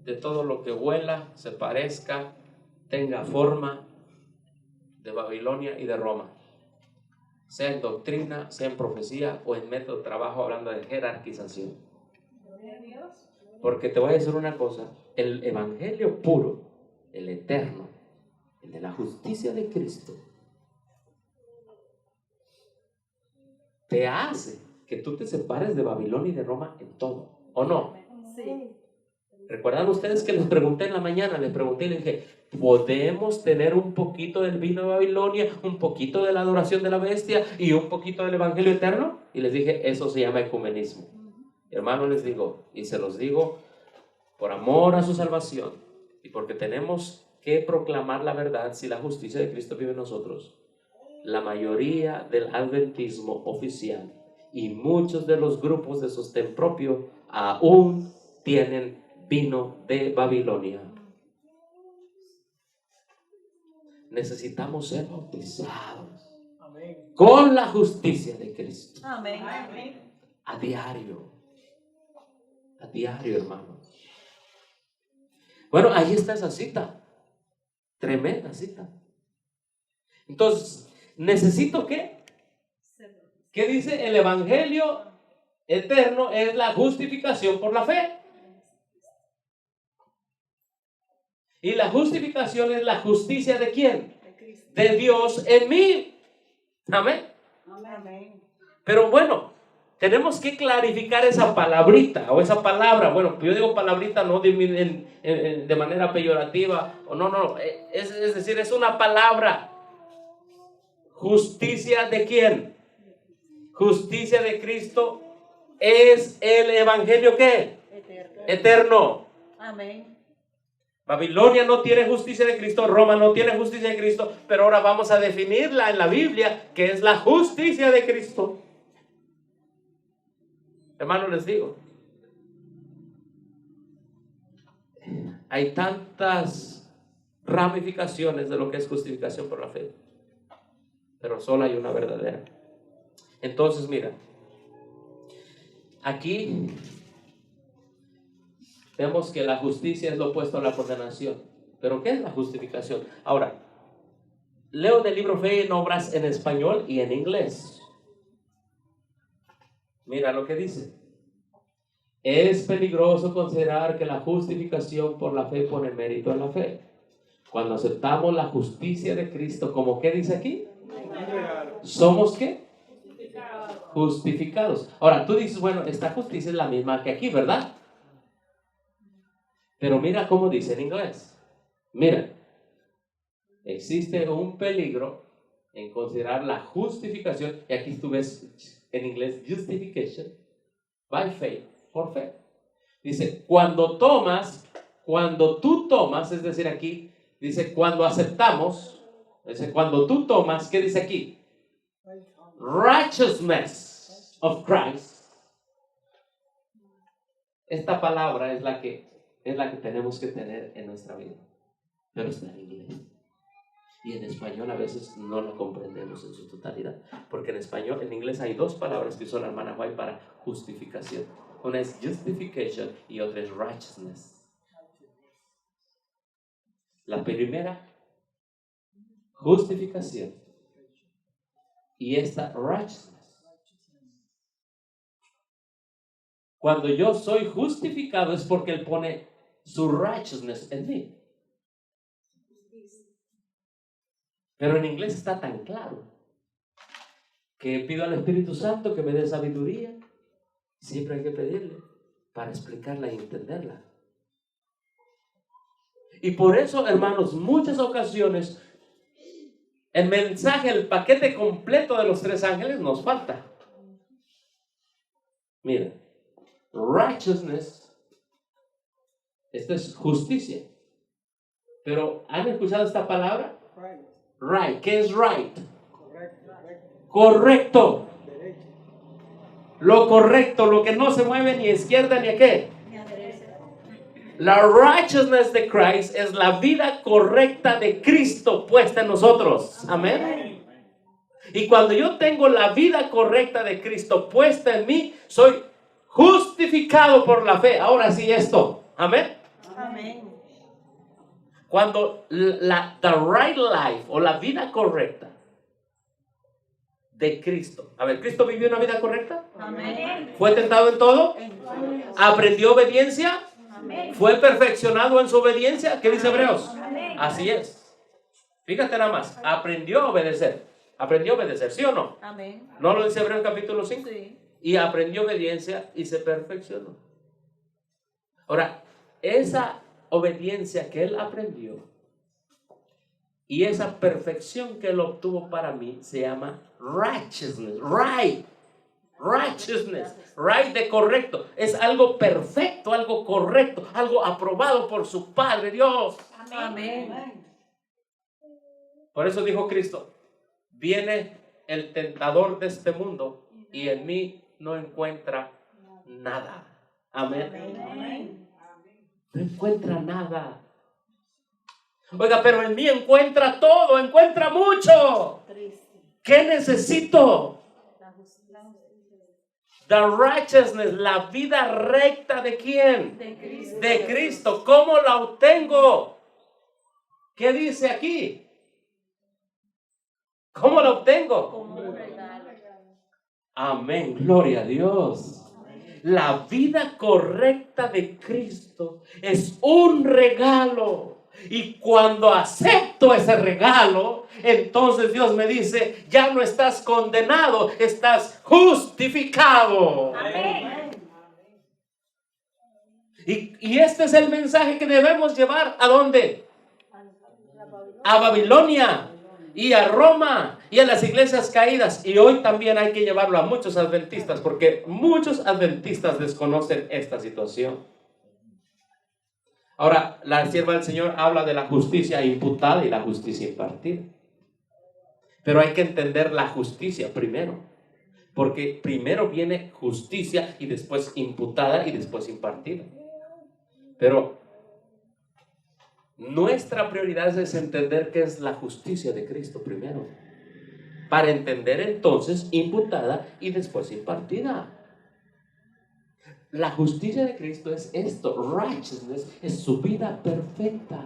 de todo lo que vuela, se parezca, tenga forma de Babilonia y de Roma, sea en doctrina, sea en profecía o en método de trabajo, hablando de jerarquización. Porque te voy a decir una cosa, el evangelio puro, el eterno, el de la justicia de Cristo, te hace que tú te separes de Babilonia y de Roma en todo, ¿o no? Sí. ¿Recuerdan ustedes que les pregunté en la mañana? Les pregunté y les dije, ¿podemos tener un poquito del vino de Babilonia, un poquito de la adoración de la bestia y un poquito del evangelio eterno? Y les dije, eso se llama ecumenismo. Hermano, les digo, y se los digo por amor a su salvación y porque tenemos que proclamar la verdad. Si la justicia de Cristo vive en nosotros, la mayoría del adventismo oficial y muchos de los grupos de sostén propio aún tienen vino de Babilonia. Necesitamos ser bautizados con la justicia de Cristo. Amén. A diario, hermanos. Bueno, ahí está esa cita, tremenda cita. Entonces, ¿necesito qué? ¿Qué dice? El evangelio eterno es la justificación por la fe. Y la justificación es la justicia ¿de quién? De Dios en mí. Amén. Amén. Pero bueno, tenemos que clarificar esa palabrita o esa palabra. Bueno, yo digo palabrita no de manera peyorativa. O no. Es decir, es una palabra. ¿Justicia de quién? Justicia de Cristo es el evangelio ¿qué? Eterno. Amén. Babilonia no tiene justicia de Cristo, Roma no tiene justicia de Cristo, pero ahora vamos a definirla en la Biblia, que es la justicia de Cristo. Hermanos, les digo, hay tantas ramificaciones de lo que es justificación por la fe, pero solo hay una verdadera. Entonces, mira, aquí vemos que la justicia es lo opuesto a la condenación. ¿Pero qué es la justificación? Ahora, leo del libro Fe en Obras en español y en inglés. Mira lo que dice. Es peligroso considerar que la justificación por la fe pone mérito en la fe. Cuando aceptamos la justicia de Cristo, ¿como qué dice aquí? ¿Somos qué? Justificados. Ahora, tú dices, bueno, esta justicia es la misma que aquí, ¿verdad? Pero mira cómo dice en inglés. Mira, existe un peligro en considerar la justificación, y aquí tú ves en inglés justification, by faith, por fe. Dice, cuando tú tomas, es decir, aquí dice cuando aceptamos, dice cuando tú tomas, ¿qué dice aquí? Righteousness of Christ. Esta palabra es la que tenemos que tener en nuestra vida, pero está en inglés. Y en español a veces no la comprendemos en su totalidad, porque en inglés hay dos palabras que usó la hermana White para justificación. Una es justification y otra es righteousness. La primera, justificación, y esta righteousness. Cuando yo soy justificado es porque Él pone su righteousness en mí. Pero en inglés está tan claro que pido al Espíritu Santo que me dé sabiduría. Siempre hay que pedirle para explicarla y entenderla. Y por eso, hermanos, muchas ocasiones el mensaje, el paquete completo de los tres ángeles nos falta. Mira, righteousness, esto es justicia. Pero ¿han escuchado esta palabra? Right. ¿Qué es right? Correcto. Lo correcto, lo que no se mueve ni a izquierda ni a qué. La righteousness de Christ es la vida correcta de Cristo puesta en nosotros. Amén. Y cuando yo tengo la vida correcta de Cristo puesta en mí, soy justificado por la fe. Ahora sí esto. Amén. Amén. Cuando the right life o la vida correcta de Cristo. A ver, ¿Cristo vivió una vida correcta? Amén. ¿Fue tentado en todo? ¿Aprendió obediencia? Amén. ¿Fue perfeccionado en su obediencia? ¿Qué dice Hebreos? Amén. Así es. Fíjate nada más. Aprendió a obedecer. Aprendió a obedecer, ¿sí o no? Amén. ¿No lo dice Hebreos capítulo 5? Sí. Y aprendió obediencia y se perfeccionó. Ahora, esa obediencia que él aprendió y esa perfección que él obtuvo para mí se llama righteousness. Righteousness. Right de correcto. Es algo perfecto, algo correcto, algo aprobado por su Padre Dios. Amén. Por eso dijo Cristo, viene el tentador de este mundo y en mí no encuentra nada. Amén. Amén. No encuentra nada. Oiga, pero en mí encuentra todo, encuentra mucho. ¿Qué necesito? The righteousness, la vida recta ¿de quién? De Cristo. De Cristo. ¿Cómo la obtengo? ¿Qué dice aquí? ¿Cómo la obtengo? Como un regalo. Amén, gloria a Dios. La vida correcta de Cristo es un regalo. Y cuando acepto ese regalo, entonces Dios me dice, ya no estás condenado, estás justificado. Amén. Y este es el mensaje que debemos llevar ¿a dónde? A Babilonia y a Roma y a las iglesias caídas. Y hoy también hay que llevarlo a muchos adventistas, porque muchos adventistas desconocen esta situación. Ahora, la sierva del Señor habla de la justicia imputada y la justicia impartida. Pero hay que entender la justicia primero, porque primero viene justicia y después imputada y después impartida. Pero nuestra prioridad es entender qué es la justicia de Cristo primero, para entender entonces imputada y después impartida. La justicia de Cristo es esto, righteousness, es su vida perfecta.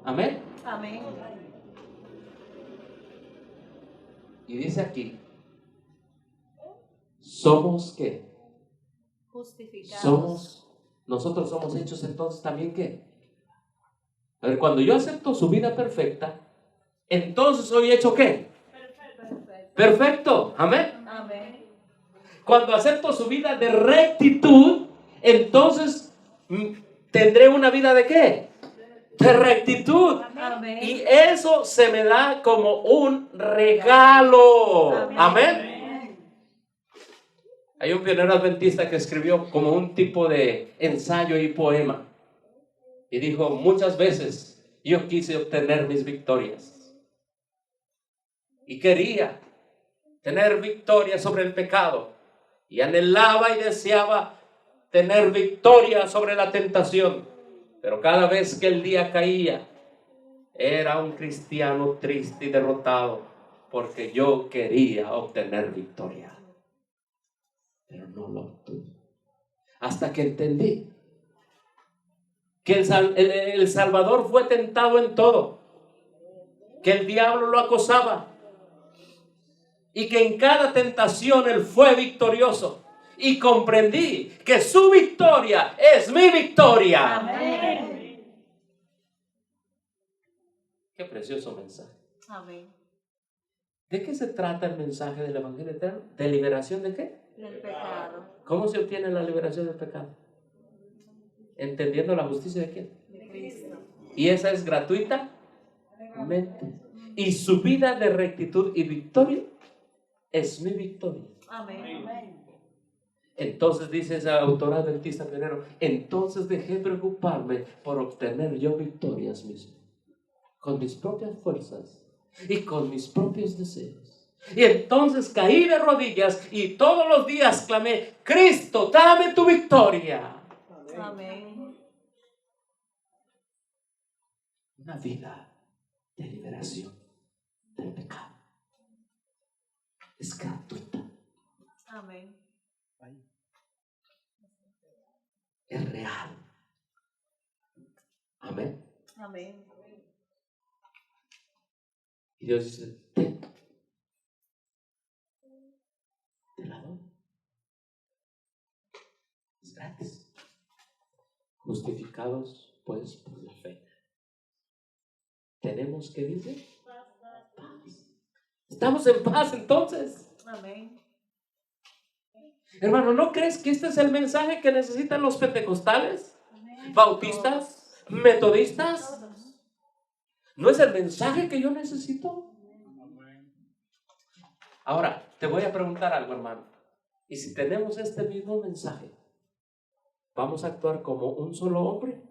Amén. Amén. Y dice aquí, ¿somos qué? Justificados. Nosotros somos hechos entonces también ¿qué? A ver, cuando yo acepto su vida perfecta, entonces soy hecho ¿qué? Perfecto. Amén. Amén. Cuando acepto su vida de rectitud, entonces tendré una vida ¿de qué? de rectitud. Amén. Y eso se me da como un regalo. Amén. Hay un pionero adventista que escribió como un tipo de ensayo y poema. Y dijo, muchas veces yo quise obtener mis victorias. Y quería tener victoria sobre el pecado. Y anhelaba y deseaba tener victoria sobre la tentación. Pero cada vez que el día caía, era un cristiano triste y derrotado, porque yo quería obtener victoria. Pero no lo obtuve. Hasta que entendí que el Salvador fue tentado en todo, que el diablo lo acosaba y que en cada tentación él fue victorioso. Y comprendí que su victoria es mi victoria. Amén. Qué precioso mensaje. Amén. ¿De qué se trata el mensaje del Evangelio eterno? ¿De liberación de qué? Del pecado. ¿Cómo se obtiene la liberación del pecado? Entendiendo la justicia de quién. De Cristo. Y esa es gratuita. Y su vida de rectitud y victoria es mi victoria. Amén. Entonces dice esa autora adventista pionero, entonces dejé preocuparme por obtener yo victorias mismo, con mis propias fuerzas y con mis propios deseos. Y entonces caí de rodillas y todos los días clamé, Cristo, dame tu victoria. Amén. Una vida de liberación del pecado es gratuita. Amén. Es real. Amén. Amén. Y Dios dice, te la doy. Es gratis. Justificados pues por la fe. Tenemos que vivir paz. Estamos en paz entonces. Amén. Hermano, ¿no crees que este es el mensaje que necesitan los pentecostales, bautistas, metodistas? ¿No es el mensaje que yo necesito? Ahora, te voy a preguntar algo, hermano. ¿Y si tenemos este mismo mensaje, vamos a actuar como un solo hombre?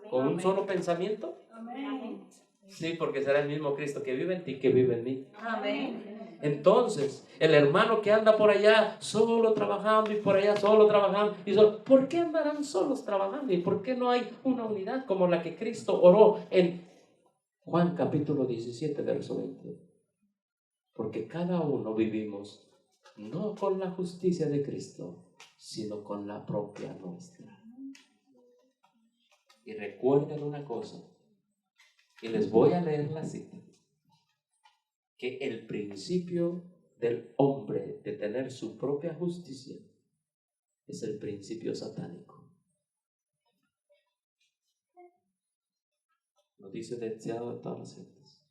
¿Con un solo pensamiento? Amén. Sí, porque será el mismo Cristo que vive en ti, que vive en mí. Amén. Entonces, el hermano que anda por allá solo trabajando y por allá solo trabajando y solo, ¿por qué andarán solos trabajando? ¿Y por qué no hay una unidad como la que Cristo oró en Juan capítulo 17, verso 20? Porque cada uno vivimos no con la justicia de Cristo, sino con la propia nuestra. Y recuerden una cosa, y les voy a leer la cita, que el principio del hombre de tener su propia justicia es el principio satánico. Lo dice deseado de todas las gentes.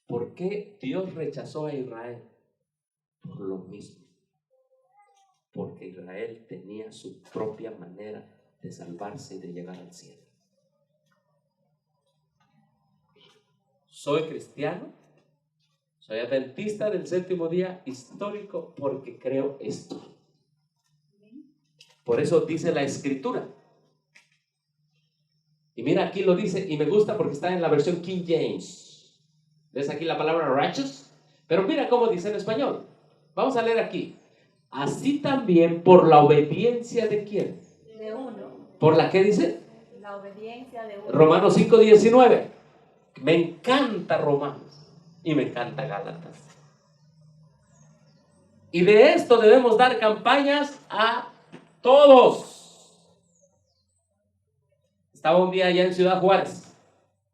¿Por qué Dios rechazó a Israel? Por lo mismo. Porque Israel tenía su propia manera de salvarse y de llegar al cielo. Soy cristiano, soy adventista del séptimo día histórico porque creo esto. Por eso dice la Escritura. Y mira, aquí lo dice, y me gusta porque está en la versión King James. ¿Ves aquí la palabra righteous? Pero mira cómo dice en español. Vamos a leer aquí. Así también por la obediencia de ¿quién? De uno. ¿Por la qué dice? La obediencia de uno. Romanos 5:19. Me encanta Romanos y me encanta Gálatas. Y de esto debemos dar campañas a todos. Estaba un día allá en Ciudad Juárez,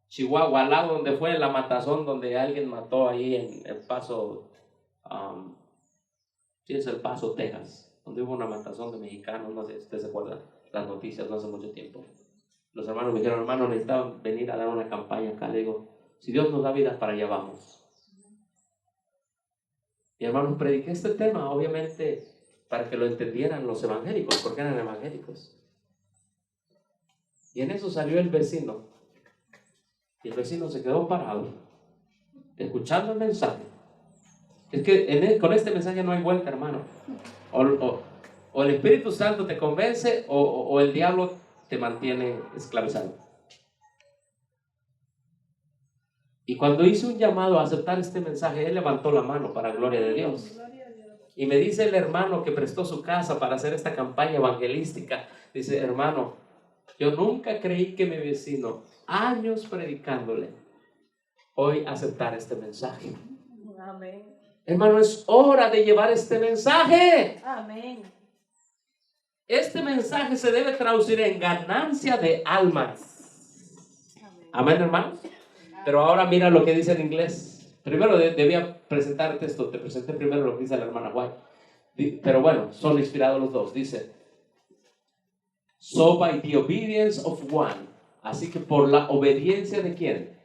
Chihuahua, al lado donde fue la matazón, donde alguien mató ahí en El Paso, sí es El Paso, Texas, donde hubo una matazón de mexicanos, no sé si ustedes se acuerdan las noticias, no hace mucho tiempo. Los hermanos me dijeron, hermano, necesitaban venir a dar una campaña acá. Le digo, si Dios nos da vida, para allá vamos. Y hermanos, prediqué este tema, obviamente, para que lo entendieran los evangélicos, porque eran evangélicos. Y en eso salió el vecino. Y el vecino se quedó parado, escuchando el mensaje. Es que con este mensaje no hay vuelta, hermano. O el Espíritu Santo te convence o el diablo te mantiene esclavizado. Y cuando hice un llamado a aceptar este mensaje, él levantó la mano para gloria de Dios. Y me dice el hermano que prestó su casa para hacer esta campaña evangelística, dice: hermano, yo nunca creí que mi vecino, años predicándole, hoy aceptar este mensaje. Amén. Hermano, es hora de llevar este mensaje. Amén. Este mensaje se debe traducir en ganancia de almas. Amén, hermanos. Pero ahora mira lo que dice en inglés. Primero debía presentarte esto. Te presenté primero lo que dice la hermana White. Pero bueno, son inspirados los dos. Dice: so by the obedience of one. Así que por la obediencia de quién.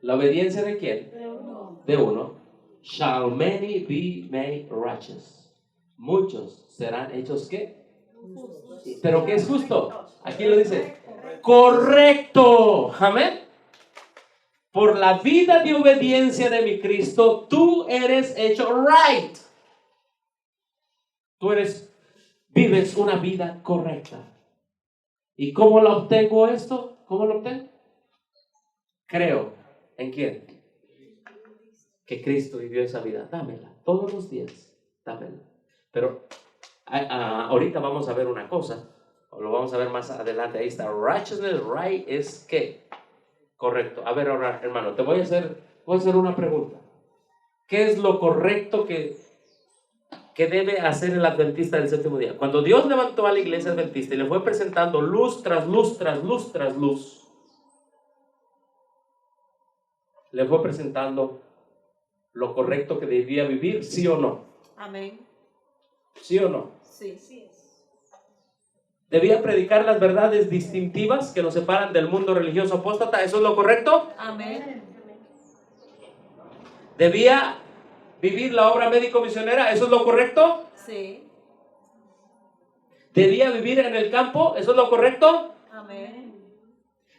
¿La obediencia de quién? De uno. Shall many be made righteous. Muchos serán hechos ¿qué? ¿Pero qué es justo? Aquí lo dice. Correcto. Amén. Por la vida de obediencia de mi Cristo, tú eres hecho right. Vives una vida correcta. ¿Y cómo lo obtengo esto? ¿Cómo lo obtengo? Creo. ¿En quién? Que Cristo vivió esa vida. Dámela. Todos los días. Dámela. Pero ahorita vamos a ver una cosa. O lo vamos a ver más adelante. Ahí está. Righteousness, right, es ¿qué? Correcto. A ver, ahora, hermano, te voy a hacer una pregunta. ¿Qué es lo correcto que debe hacer el adventista del séptimo día? Cuando Dios levantó a la iglesia adventista y le fue presentando luz tras luz tras luz tras luz, le fue presentando lo correcto que debía vivir, ¿sí o no? Amén. ¿Sí o no? Sí, sí. Debía predicar las verdades distintivas que nos separan del mundo religioso apóstata. ¿Eso es lo correcto? Amén. Debía vivir la obra médico-misionera. ¿Eso es lo correcto? Sí. Debía vivir en el campo. ¿Eso es lo correcto? Amén.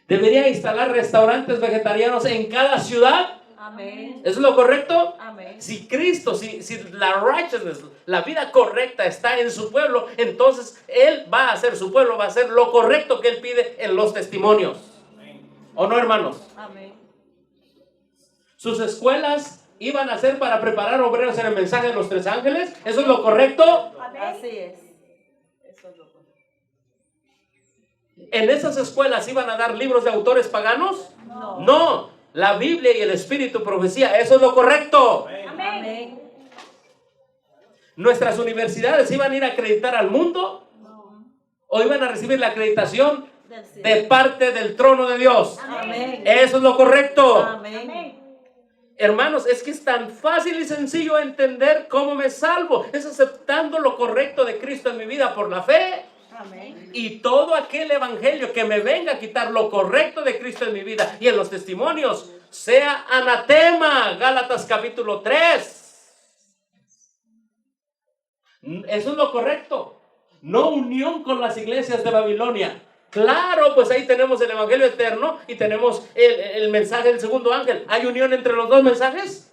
Debería instalar restaurantes vegetarianos en cada ciudad. Amén. ¿Eso es lo correcto? Amén. Si Cristo, si la righteousness, la vida correcta está en su pueblo, entonces Él va a hacer, su pueblo va a hacer lo correcto que Él pide en los testimonios. ¿O no, hermanos? Amén. Sus escuelas iban a ser para preparar obreros en el mensaje de los tres ángeles. ¿Eso es lo correcto? Así es. Eso es lo correcto. ¿En esas escuelas iban a dar libros de autores paganos? No. No. La Biblia y el Espíritu profecía. ¿Eso es lo correcto? Amén. ¿Nuestras universidades iban a ir a acreditar al mundo? No. ¿O iban a recibir la acreditación Del cielo. de parte del trono de Dios? Amén. Eso es lo correcto. Amén. Hermanos, es que es tan fácil y sencillo entender cómo me salvo. Es aceptando lo correcto de Cristo en mi vida por la fe. Amén. Y todo aquel evangelio que me venga a quitar lo correcto de Cristo en mi vida y en los testimonios, sea anatema. Gálatas capítulo 3. Eso es lo correcto. No unión con las iglesias de Babilonia. Claro, pues ahí tenemos el evangelio eterno y tenemos el mensaje del segundo ángel. ¿Hay unión entre los dos mensajes?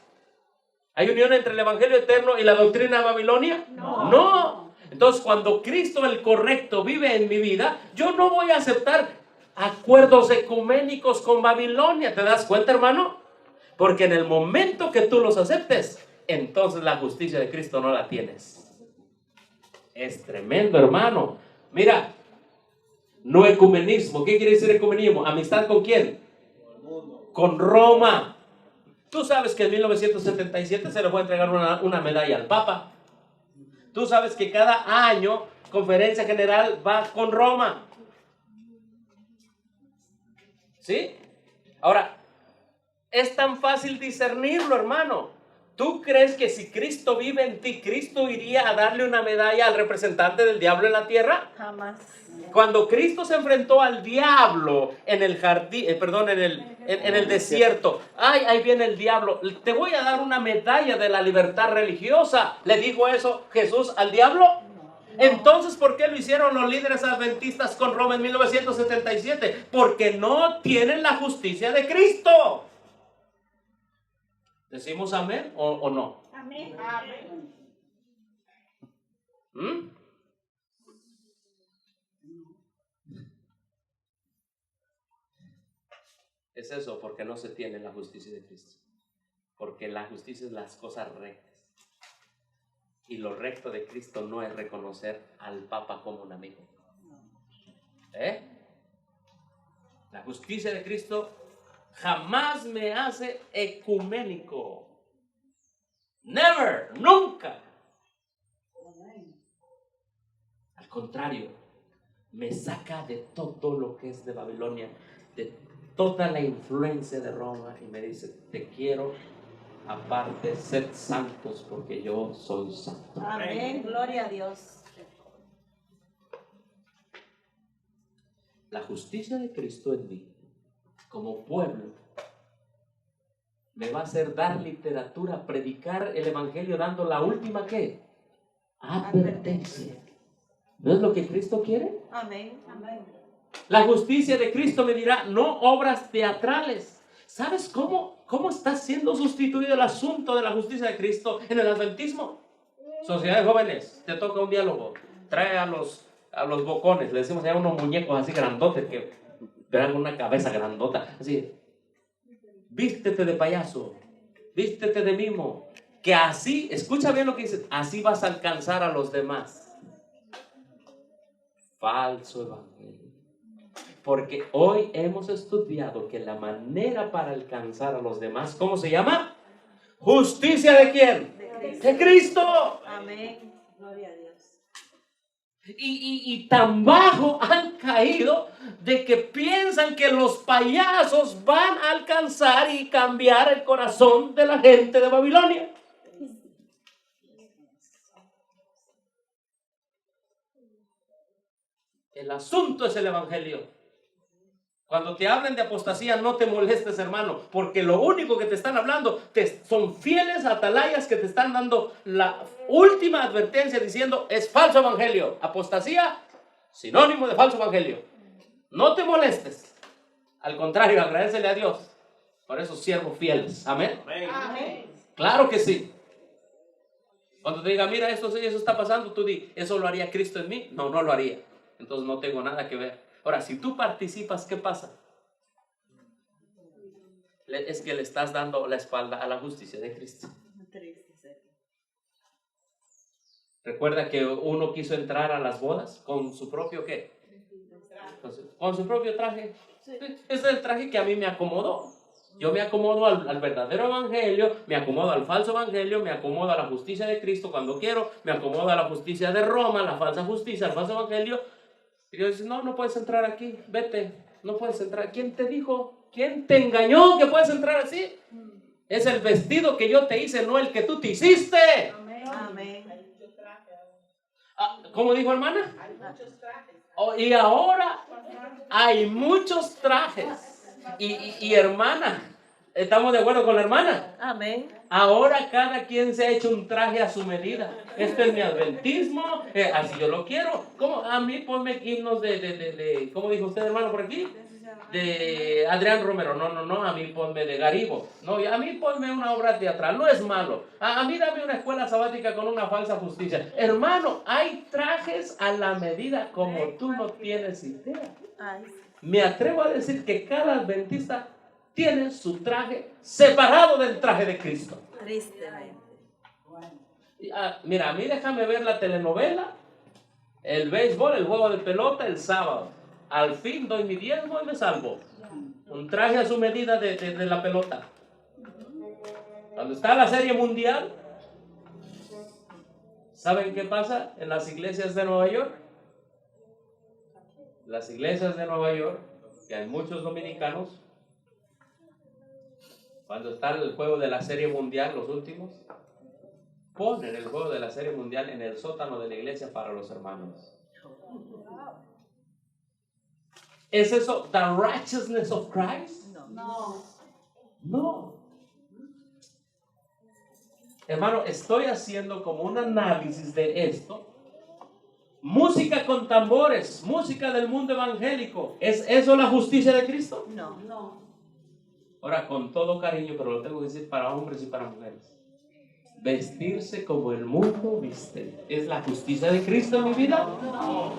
¿Hay unión entre el evangelio eterno y la doctrina de Babilonia? No. Entonces, cuando Cristo el correcto vive en mi vida, yo no voy a aceptar acuerdos ecuménicos con Babilonia. ¿Te das cuenta, hermano? Porque en el momento que tú los aceptes, entonces la justicia de Cristo no la tienes. Es tremendo, hermano. Mira, no ecumenismo. ¿Qué quiere decir ecumenismo? ¿Amistad con quién? Con Roma. Tú sabes que en 1977 se le fue a entregar una medalla al Papa. Tú sabes que cada año Conferencia General va con Roma. ¿Sí? Ahora, es tan fácil discernirlo, hermano. ¿Tú crees que si Cristo vive en ti, Cristo iría a darle una medalla al representante del diablo en la tierra? Jamás. Cuando Cristo se enfrentó al diablo en el jardín, en el desierto, ay, ahí viene el diablo, te voy a dar una medalla de la libertad religiosa. ¿Le dijo eso Jesús al diablo? Entonces, ¿por qué lo hicieron los líderes adventistas con Roma en 1977? Porque no tienen la justicia de Cristo. ¿Decimos amén o no? Amén. ¿Mm? Es eso, porque no se tiene la justicia de Cristo. Porque la justicia es las cosas rectas. Y lo recto de Cristo no es reconocer al Papa como un amigo. La justicia de Cristo jamás me hace ecuménico. Never, nunca. Al contrario, me saca de todo lo que es de Babilonia, de toda la influencia de Roma, y me dice: te quiero aparte, sed santos porque yo soy santo. Amén, gloria a Dios. La justicia de Cristo en mí, como pueblo, me va a hacer dar literatura, predicar el evangelio dando la última ¿qué? Advertencia. ¿No es lo que Cristo quiere? Amén, amén. La justicia de Cristo me dirá: no obras teatrales. ¿Sabes cómo está siendo sustituido el asunto de la justicia de Cristo en el adventismo? Sociedad de jóvenes, te toca un diálogo. Trae a los bocones, le decimos a unos muñecos así grandotes que verán una cabeza grandota, así. Vístete de payaso, vístete de mimo, que así, escucha bien lo que dice, así vas a alcanzar a los demás. Falso evangelio. Porque hoy hemos estudiado que la manera para alcanzar a los demás, ¿cómo se llama? ¿Justicia de quién? De Cristo. Amén, gloria a Dios. Y tan bajo han caído de que piensan que los payasos van a alcanzar y cambiar el corazón de la gente de Babilonia. El asunto es el evangelio. Cuando te hablen de apostasía, no te molestes, hermano, porque lo único que te están hablando son fieles atalayas que te están dando la última advertencia diciendo: es falso evangelio. Apostasía, sinónimo de falso evangelio. No te molestes. Al contrario, agradécele a Dios por esos siervos fieles. Amén. Amén. Claro que sí. Cuando te diga: mira, eso está pasando, tú di: ¿eso lo haría Cristo en mí? No, no lo haría. Entonces no tengo nada que ver. Ahora, si tú participas, ¿qué pasa? Es que le estás dando la espalda a la justicia de Cristo. Recuerda que uno quiso entrar a las bodas con su propio ¿qué? Con su propio traje. Ese es el traje que a mí me acomodó. Yo me acomodo al verdadero evangelio, me acomodo al falso evangelio, me acomodo a la justicia de Cristo cuando quiero, me acomodo a la justicia de Roma, la falsa justicia, al falso evangelio. Y Dios dice: no puedes entrar aquí, vete, no puedes entrar. ¿Quién te dijo? ¿Quién te engañó que puedes entrar así? Es el vestido que yo te hice, no el que tú te hiciste. Amén. Amén. ¿Cómo dijo, hermana? Hay muchos trajes. Y ahora hay muchos trajes. Y hermana, ¿estamos de acuerdo con la hermana? Amén. Ahora cada quien se ha hecho un traje a su medida. Este es mi adventismo, así yo lo quiero. ¿Cómo? A mí ponme himnos de ¿cómo dijo usted, hermano, por aquí? De Adrián Romero. No, a mí ponme de Garibo. No, a mí ponme una obra teatral, no es malo. A mí dame una escuela sabática con una falsa justicia. Hermano, hay trajes a la medida como tú no tienes idea. Me atrevo a decir que cada adventista tiene su traje separado del traje de Cristo. Tristemente. Mira, a mí déjame ver la telenovela, el béisbol, el juego de pelota el sábado. Al fin doy mi diezmo y me salvo. Un traje a su medida de la pelota. Cuando está la serie mundial, ¿saben qué pasa en las iglesias de Nueva York? Las iglesias de Nueva York, que hay muchos dominicanos, cuando está el juego de la serie mundial, los últimos, ponen el juego de la serie mundial en el sótano de la iglesia para los hermanos. ¿Es eso the righteousness of Christ? No. Hermano, estoy haciendo como un análisis de esto Música con tambores, música del mundo evangélico. ¿Es eso la justicia de Cristo? No. Ahora, con todo cariño, pero lo tengo que decir para hombres y para mujeres. Vestirse como el mundo viste. ¿Es la justicia de Cristo en mi vida? No.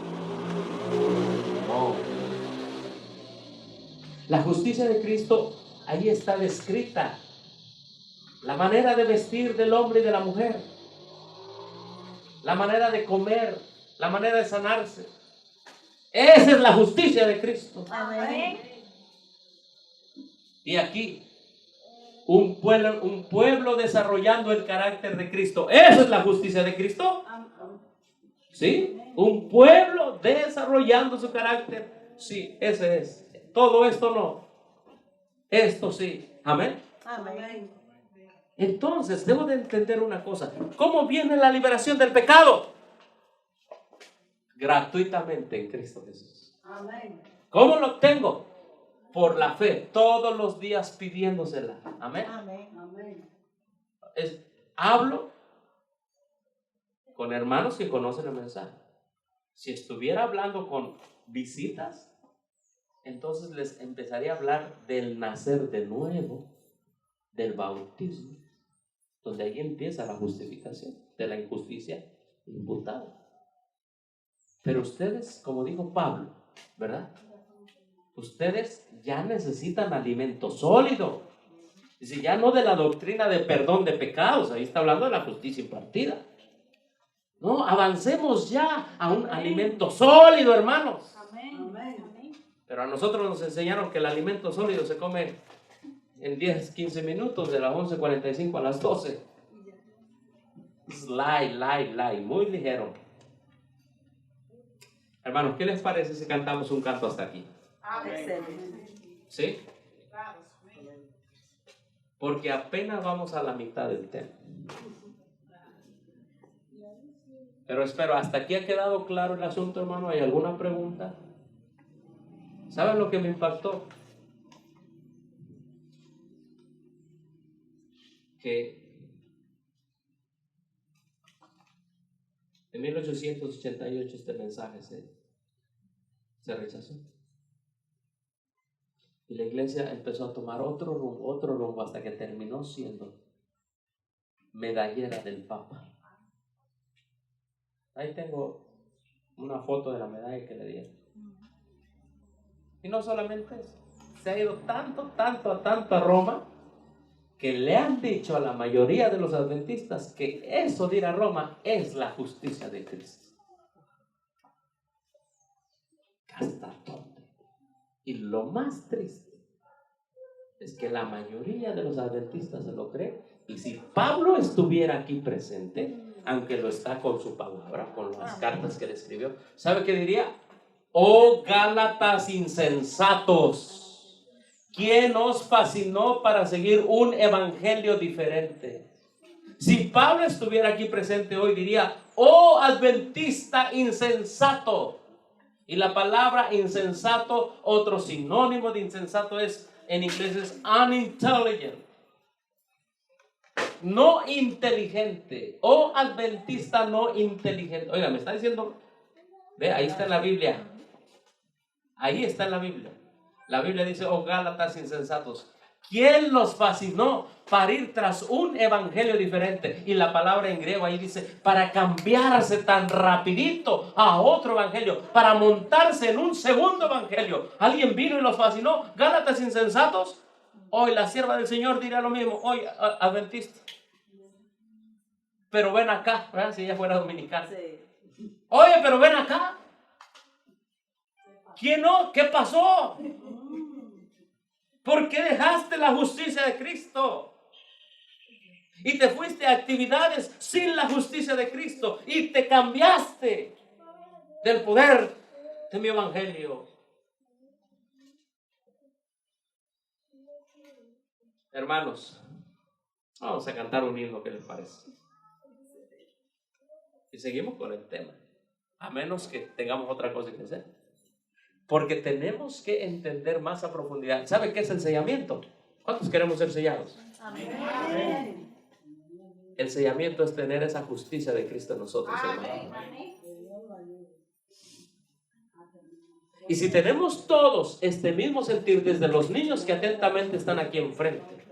La justicia de Cristo, ahí está descrita. La manera de vestir del hombre y de la mujer. La manera de comer. La manera de sanarse. Esa es la justicia de Cristo. Amén. Y aquí, un pueblo desarrollando el carácter de Cristo. ¿Eso es la justicia de Cristo? ¿Sí? Un pueblo desarrollando su carácter. Sí, ese es. Todo esto no. Esto sí. Amén. Amén. Entonces, debo de entender una cosa. ¿Cómo viene la liberación del pecado? Gratuitamente en Cristo Jesús. Amén. ¿Cómo lo obtengo? Por la fe, todos los días pidiéndosela. Amén. Amén. Hablo con hermanos que conocen el mensaje. Si estuviera hablando con visitas, entonces les empezaría a hablar del nacer de nuevo, del bautismo, donde ahí empieza la justificación de la injusticia imputada. Pero ustedes, como dijo Pablo, ¿verdad? Ustedes ya necesitan alimento sólido. Dice, ya no de la doctrina de perdón de pecados, ahí está hablando de la justicia impartida. No, avancemos ya a un alimento sólido, hermanos. Pero a nosotros nos enseñaron que el alimento sólido se come en 10, 15 minutos, de las 11:45 a las 12. Es light, muy ligero. Hermanos, ¿qué les parece si cantamos un canto hasta aquí? Excelente. ¿Sí? Porque apenas vamos a la mitad del tema. Pero espero, ¿hasta aquí ha quedado claro el asunto, hermano? ¿Hay alguna pregunta? ¿Saben lo que me impactó? Que en 1888 este mensaje se rechazó. Y la iglesia empezó a tomar otro rumbo hasta que terminó siendo medallera del Papa. Ahí tengo una foto de la medalla que le dieron. Y no solamente eso, se ha ido tanto a Roma, que le han dicho a la mayoría de los adventistas que eso de ir a Roma es la justicia de Cristo. Hasta tonto. Y lo más triste es que la mayoría de los adventistas se lo creen. Y si Pablo estuviera aquí presente, aunque lo está con su palabra, con las cartas que le escribió, ¿sabe qué diría? Oh Gálatas insensatos, ¿quién os fascinó para seguir un evangelio diferente? Si Pablo estuviera aquí presente hoy, diría, oh adventista insensato. Y la palabra insensato, otro sinónimo de insensato en inglés es unintelligent. No inteligente. Oh adventista no inteligente. Oiga, me está diciendo, ve, ahí está en la Biblia. Ahí está en la Biblia. La Biblia dice, oh Gálatas insensatos, ¿quién los fascinó para ir tras un evangelio diferente? Y la palabra en griego ahí dice, para cambiarse tan rapidito a otro evangelio, para montarse en un segundo evangelio. ¿Alguien vino y los fascinó? Gálatas insensatos. Hoy la sierva del Señor dirá lo mismo. Hoy adventista. Pero ven acá, ¿verdad? Si ella fuera dominicana. Sí. Oye, pero ven acá. ¿Quién no? ¿Qué pasó? ¿Por qué dejaste la justicia de Cristo? Y te fuiste a actividades sin la justicia de Cristo. Y te cambiaste del poder de mi evangelio. Hermanos, vamos a cantar un himno, ¿qué les parece? Y seguimos con el tema. A menos que tengamos otra cosa que hacer. Porque tenemos que entender más a profundidad. ¿Sabe qué es el sellamiento? ¿Cuántos queremos ser sellados? Amén. El sellamiento es tener esa justicia de Cristo en nosotros, hermanos. Y si tenemos todos este mismo sentir, desde los niños que atentamente están aquí enfrente,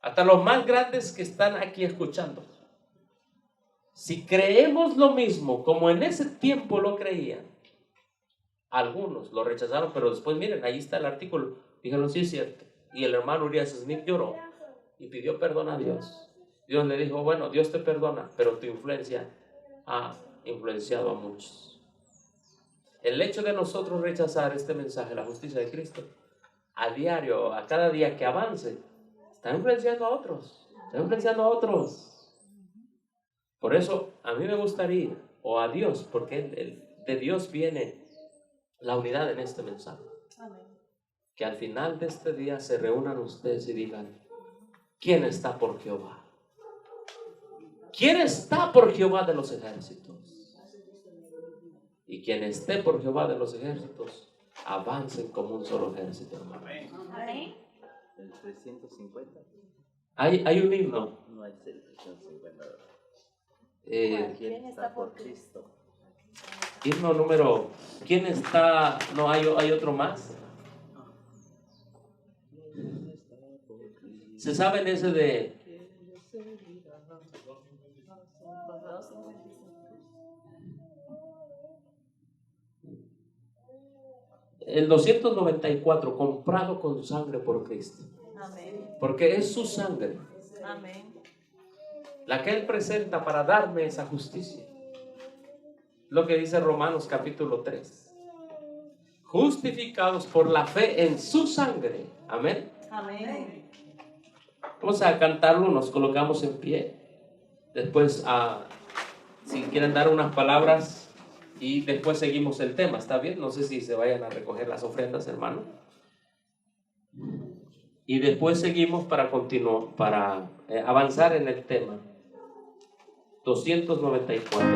hasta los más grandes que están aquí escuchando, si creemos lo mismo como en ese tiempo lo creían, algunos lo rechazaron, pero después miren, ahí está el artículo, dijeron sí es cierto. Y el hermano Urias Smith lloró y pidió perdón a Dios. Dios le dijo, bueno, Dios te perdona, pero tu influencia ha influenciado a muchos. El hecho de nosotros rechazar este mensaje, la justicia de Cristo, a diario, a cada día que avance, está influenciando a otros, está influenciando a otros. Por eso a mí me gustaría, o a Dios, porque de Dios viene la unidad en este mensaje. Amén. Que al final de este día se reúnan ustedes y digan, ¿quién está por Jehová? ¿Quién está por Jehová de los ejércitos? Y quien esté por Jehová de los ejércitos, avancen como un solo ejército, hermano. Amén. El 350. Hay un himno. No es el 350. ¿Quién está por Cristo? Himno número. ¿Quién está? No, hay otro más. ¿Se saben ese de? El 294, comprado con sangre por Cristo. Amén. Porque es su sangre Amén. la que Él presenta para darme esa justicia. Lo que dice Romanos capítulo 3. Justificados por la fe en su sangre. Amén. Amén. Vamos a cantarlo, nos colocamos en pie. Después, si quieren dar unas palabras, y después seguimos el tema, ¿está bien? No sé si se vayan a recoger las ofrendas, hermano. Y después seguimos para continuar, para avanzar en el tema. 294.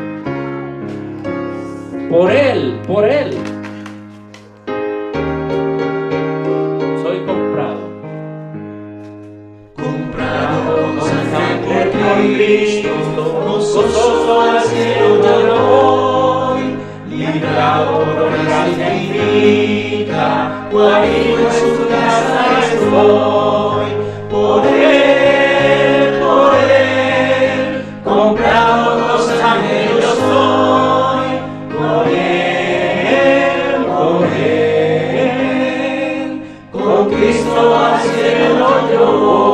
Por Él soy comprado. Comprado con sangre por Cristo, gozoso al cielo ya voy, librado por gracia infinita, guarido en su casa estoy. Por Él, comprado con sangre yo soy, por Él, con Cristo al cielo yo voy.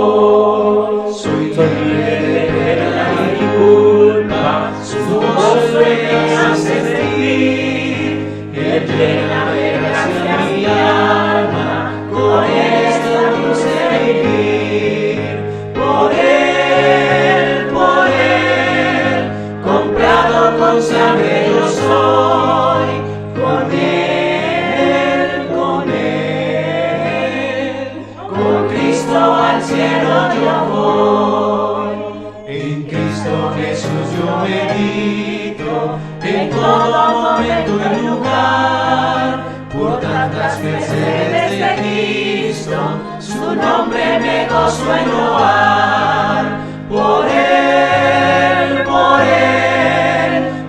Soy libre de pena y culpa, su gozo me hace sentir, Él llena de gracia mi alma, con esta luz de vivir. Por Él, comprado con sangre yo soy, con Cristo al cielo yo voy. En Cristo Jesús yo medito, en todo momento y lugar, por tantas mercedes de Cristo, su nombre me gozo en loar. Por Él,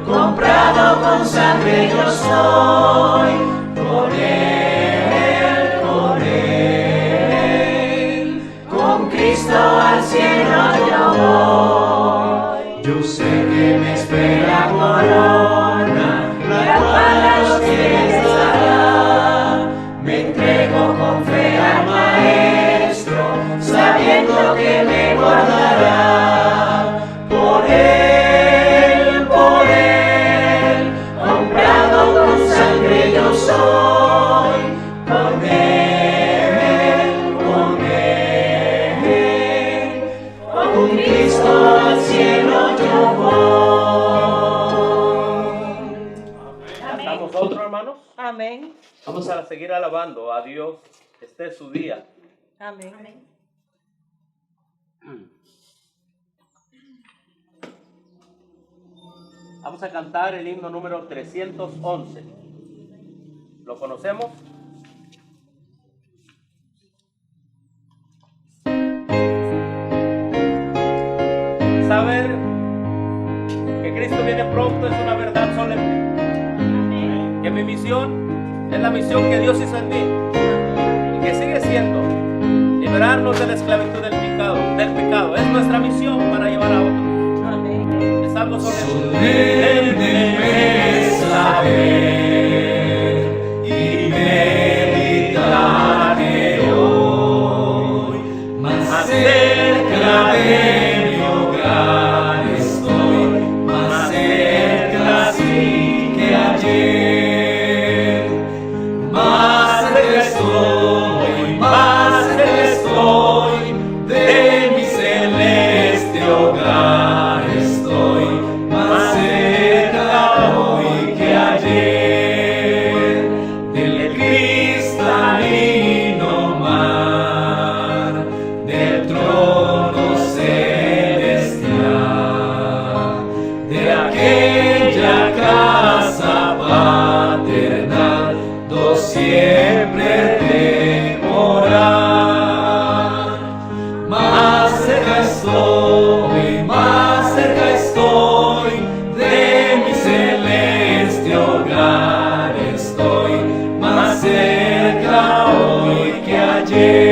comprado con sangre yo soy, por Él, con Cristo al cielo yo voy. Yo sé que me espera corona, la cual a los fieles dará. Me entrego con fe al Maestro, sabiendo que me guardará. Por Él, comprado con sangre yo soy, con Cristo al cielo yo voy. ¿Estamos otro, hermanos? Amén. Vamos a seguir alabando a Dios. Este es su día. Amén. Vamos a cantar el himno número 311. ¿Lo conocemos? Saber que Cristo viene pronto es una verdad solemne. la misión que Dios hizo en mí y que sigue siendo liberarnos de la esclavitud del pecado. Es nuestra misión para llevar a otros. Es algo solemne saber y meditaré hoy, más cerca de mi hogar estoy, más cerca sí que ayer, más cerca estoy de mi celeste hogar estoy, más cerca hoy que ayer del cristalino mar, del trono celestial, de aquella casa paternal, do siempre demorar. Más cerca estoy de mi celeste hogar estoy, más cerca hoy que ayer.